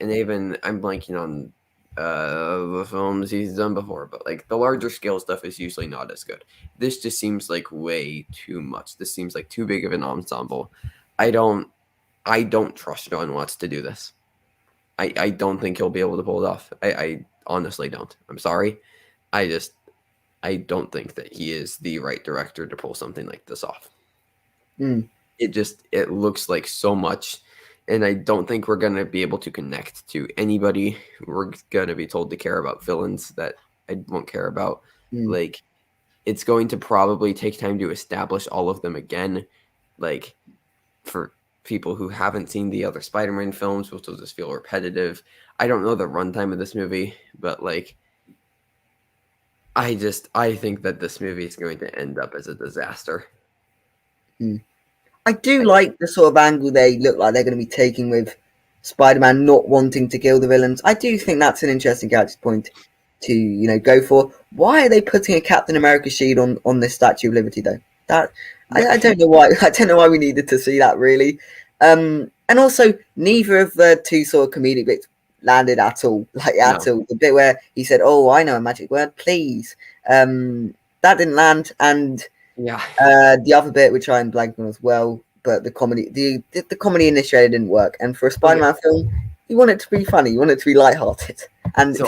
even I'm blanking on the films he's done before, but the larger scale stuff is usually not as good. This just seems like way too much. This seems like too big of an ensemble. I don't trust John Watts to do this. I don't think he'll be able to pull it off. I honestly don't. I'm sorry. I don't think that he is the right director to pull something like this off. It looks like so much, and I don't think we're going to be able to connect to anybody. We're going to be told to care about villains that I won't care about. It's going to probably take time to establish all of them again. For people who haven't seen the other Spider-Man films, which will just feel repetitive. I don't know the runtime of this movie, but I think that this movie is going to end up as a disaster. I do like the sort of angle they look like they're going to be taking with Spider-Man not wanting to kill the villains. I do think that's an interesting character point to go for. Why are they putting a Captain America shield on this Statue of Liberty though? I don't know why. I don't know why we needed to see that really. And also, neither of the two sort of comedic bits landed at all. At all. The bit where he said, "Oh, I know a magic word, please." That didn't land, and the other bit, which I'm blanking on as well, but the comedy, the comedy in this trailer didn't work. And for a Spider-Man film, you want it to be funny, you want it to be lighthearted, and so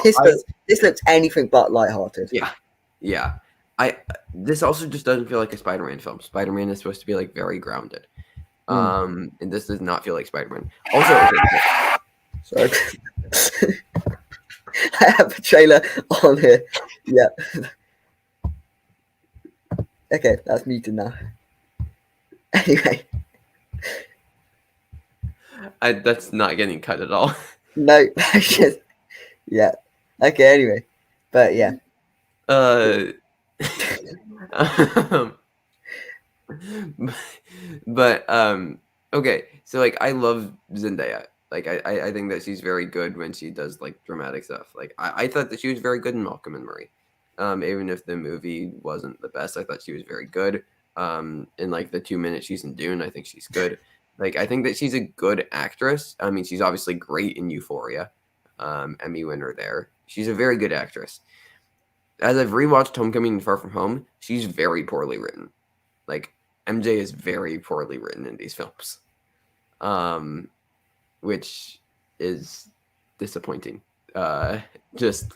this looks anything but lighthearted. Yeah. This also just doesn't feel like a Spider-Man film. Spider-Man is supposed to be very grounded. And this does not feel like Spider-Man. Also, sorry. I have a trailer on here. Yeah. Okay, that's muted now. Anyway. That's not getting cut at all. No, just yeah. Okay, anyway. But yeah. Okay, so I love Zendaya. I think that she's very good when she does dramatic stuff. I thought that she was very good in Malcolm and Marie. Even if the movie wasn't the best, I thought she was very good. In the 2 minutes she's in Dune, I think she's good. I think that she's a good actress. I mean, she's obviously great in Euphoria. Emmy winner there. She's a very good actress. As I've rewatched Homecoming and Far From Home, she's very poorly written. MJ is very poorly written in these films. Which is disappointing. Just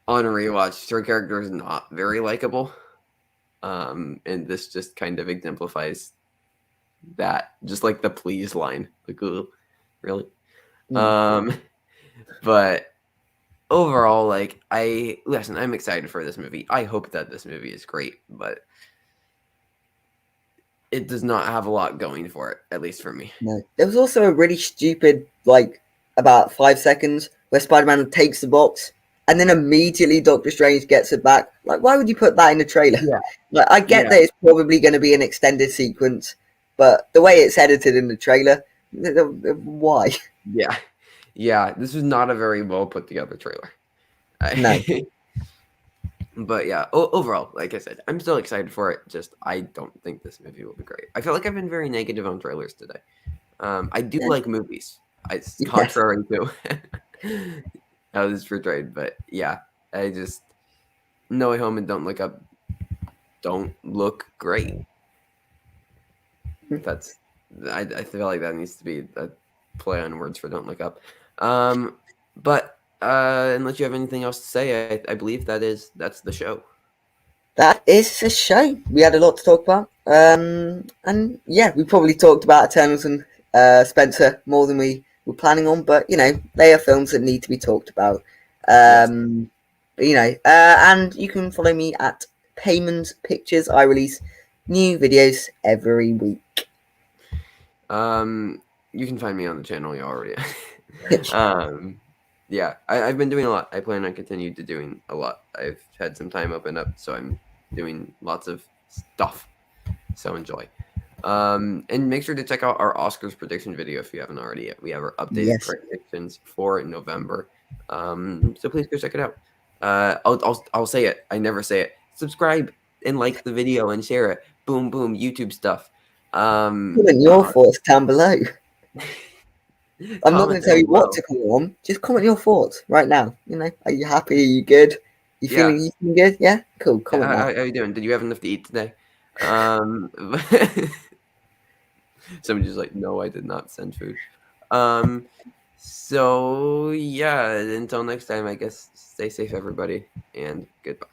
on a rewatch, her character is not very likable. And this just kind of exemplifies that. Just the please line. Ooh, really? But overall, I'm excited for this movie. I hope that this movie is great, but it does not have a lot going for it, at least for me. No. There was also a really stupid, about 5 seconds where Spider-Man takes the box and then immediately Doctor Strange gets it back. Why would you put that in the trailer? Yeah. I get that it's probably going to be an extended sequence, but the way it's edited in the trailer, why? Yeah. This was not a very well put together trailer. No. But yeah, overall, like I said, I'm still excited for it. Just I don't think this movie will be great. I feel like I've been very negative on trailers today. I do Yeah. like movies. It's Yes. contrary to how this is portrayed, but yeah, I just No Way Home and Don't Look Up don't look great. That's I feel like that needs to be a play on words for Don't Look Up. But unless you have anything else to say, I believe that's the show. That is a show. We had a lot to talk about. And yeah, we probably talked about Eternals and Spencer more than we were planning on, but they are films that need to be talked about. Yes. And you can follow me at Payman's Pictures. I release new videos every week. You can find me on the channel you already. um, yeah, I've been doing a lot. I plan on continuing to doing a lot. I've had some time open up, so I'm doing lots of stuff. So enjoy. And make sure to check out our Oscars prediction video if you haven't already yet. We have our updated Yes. predictions for November. So please go check it out. I'll say it. I never say it. Subscribe and like the video and share it. Boom, boom, YouTube stuff. Comment your thoughts down below. I'm not going Comment to tell down you what below. to comment on. Just comment your thoughts right now. Are you happy? Are you good? You Yeah. feeling good? Yeah? Cool. Comment How that. are you doing? Did you have enough to eat today? Somebody's just like, no, I did not send food. Um, so yeah, until next time, I guess stay safe, everybody, and goodbye.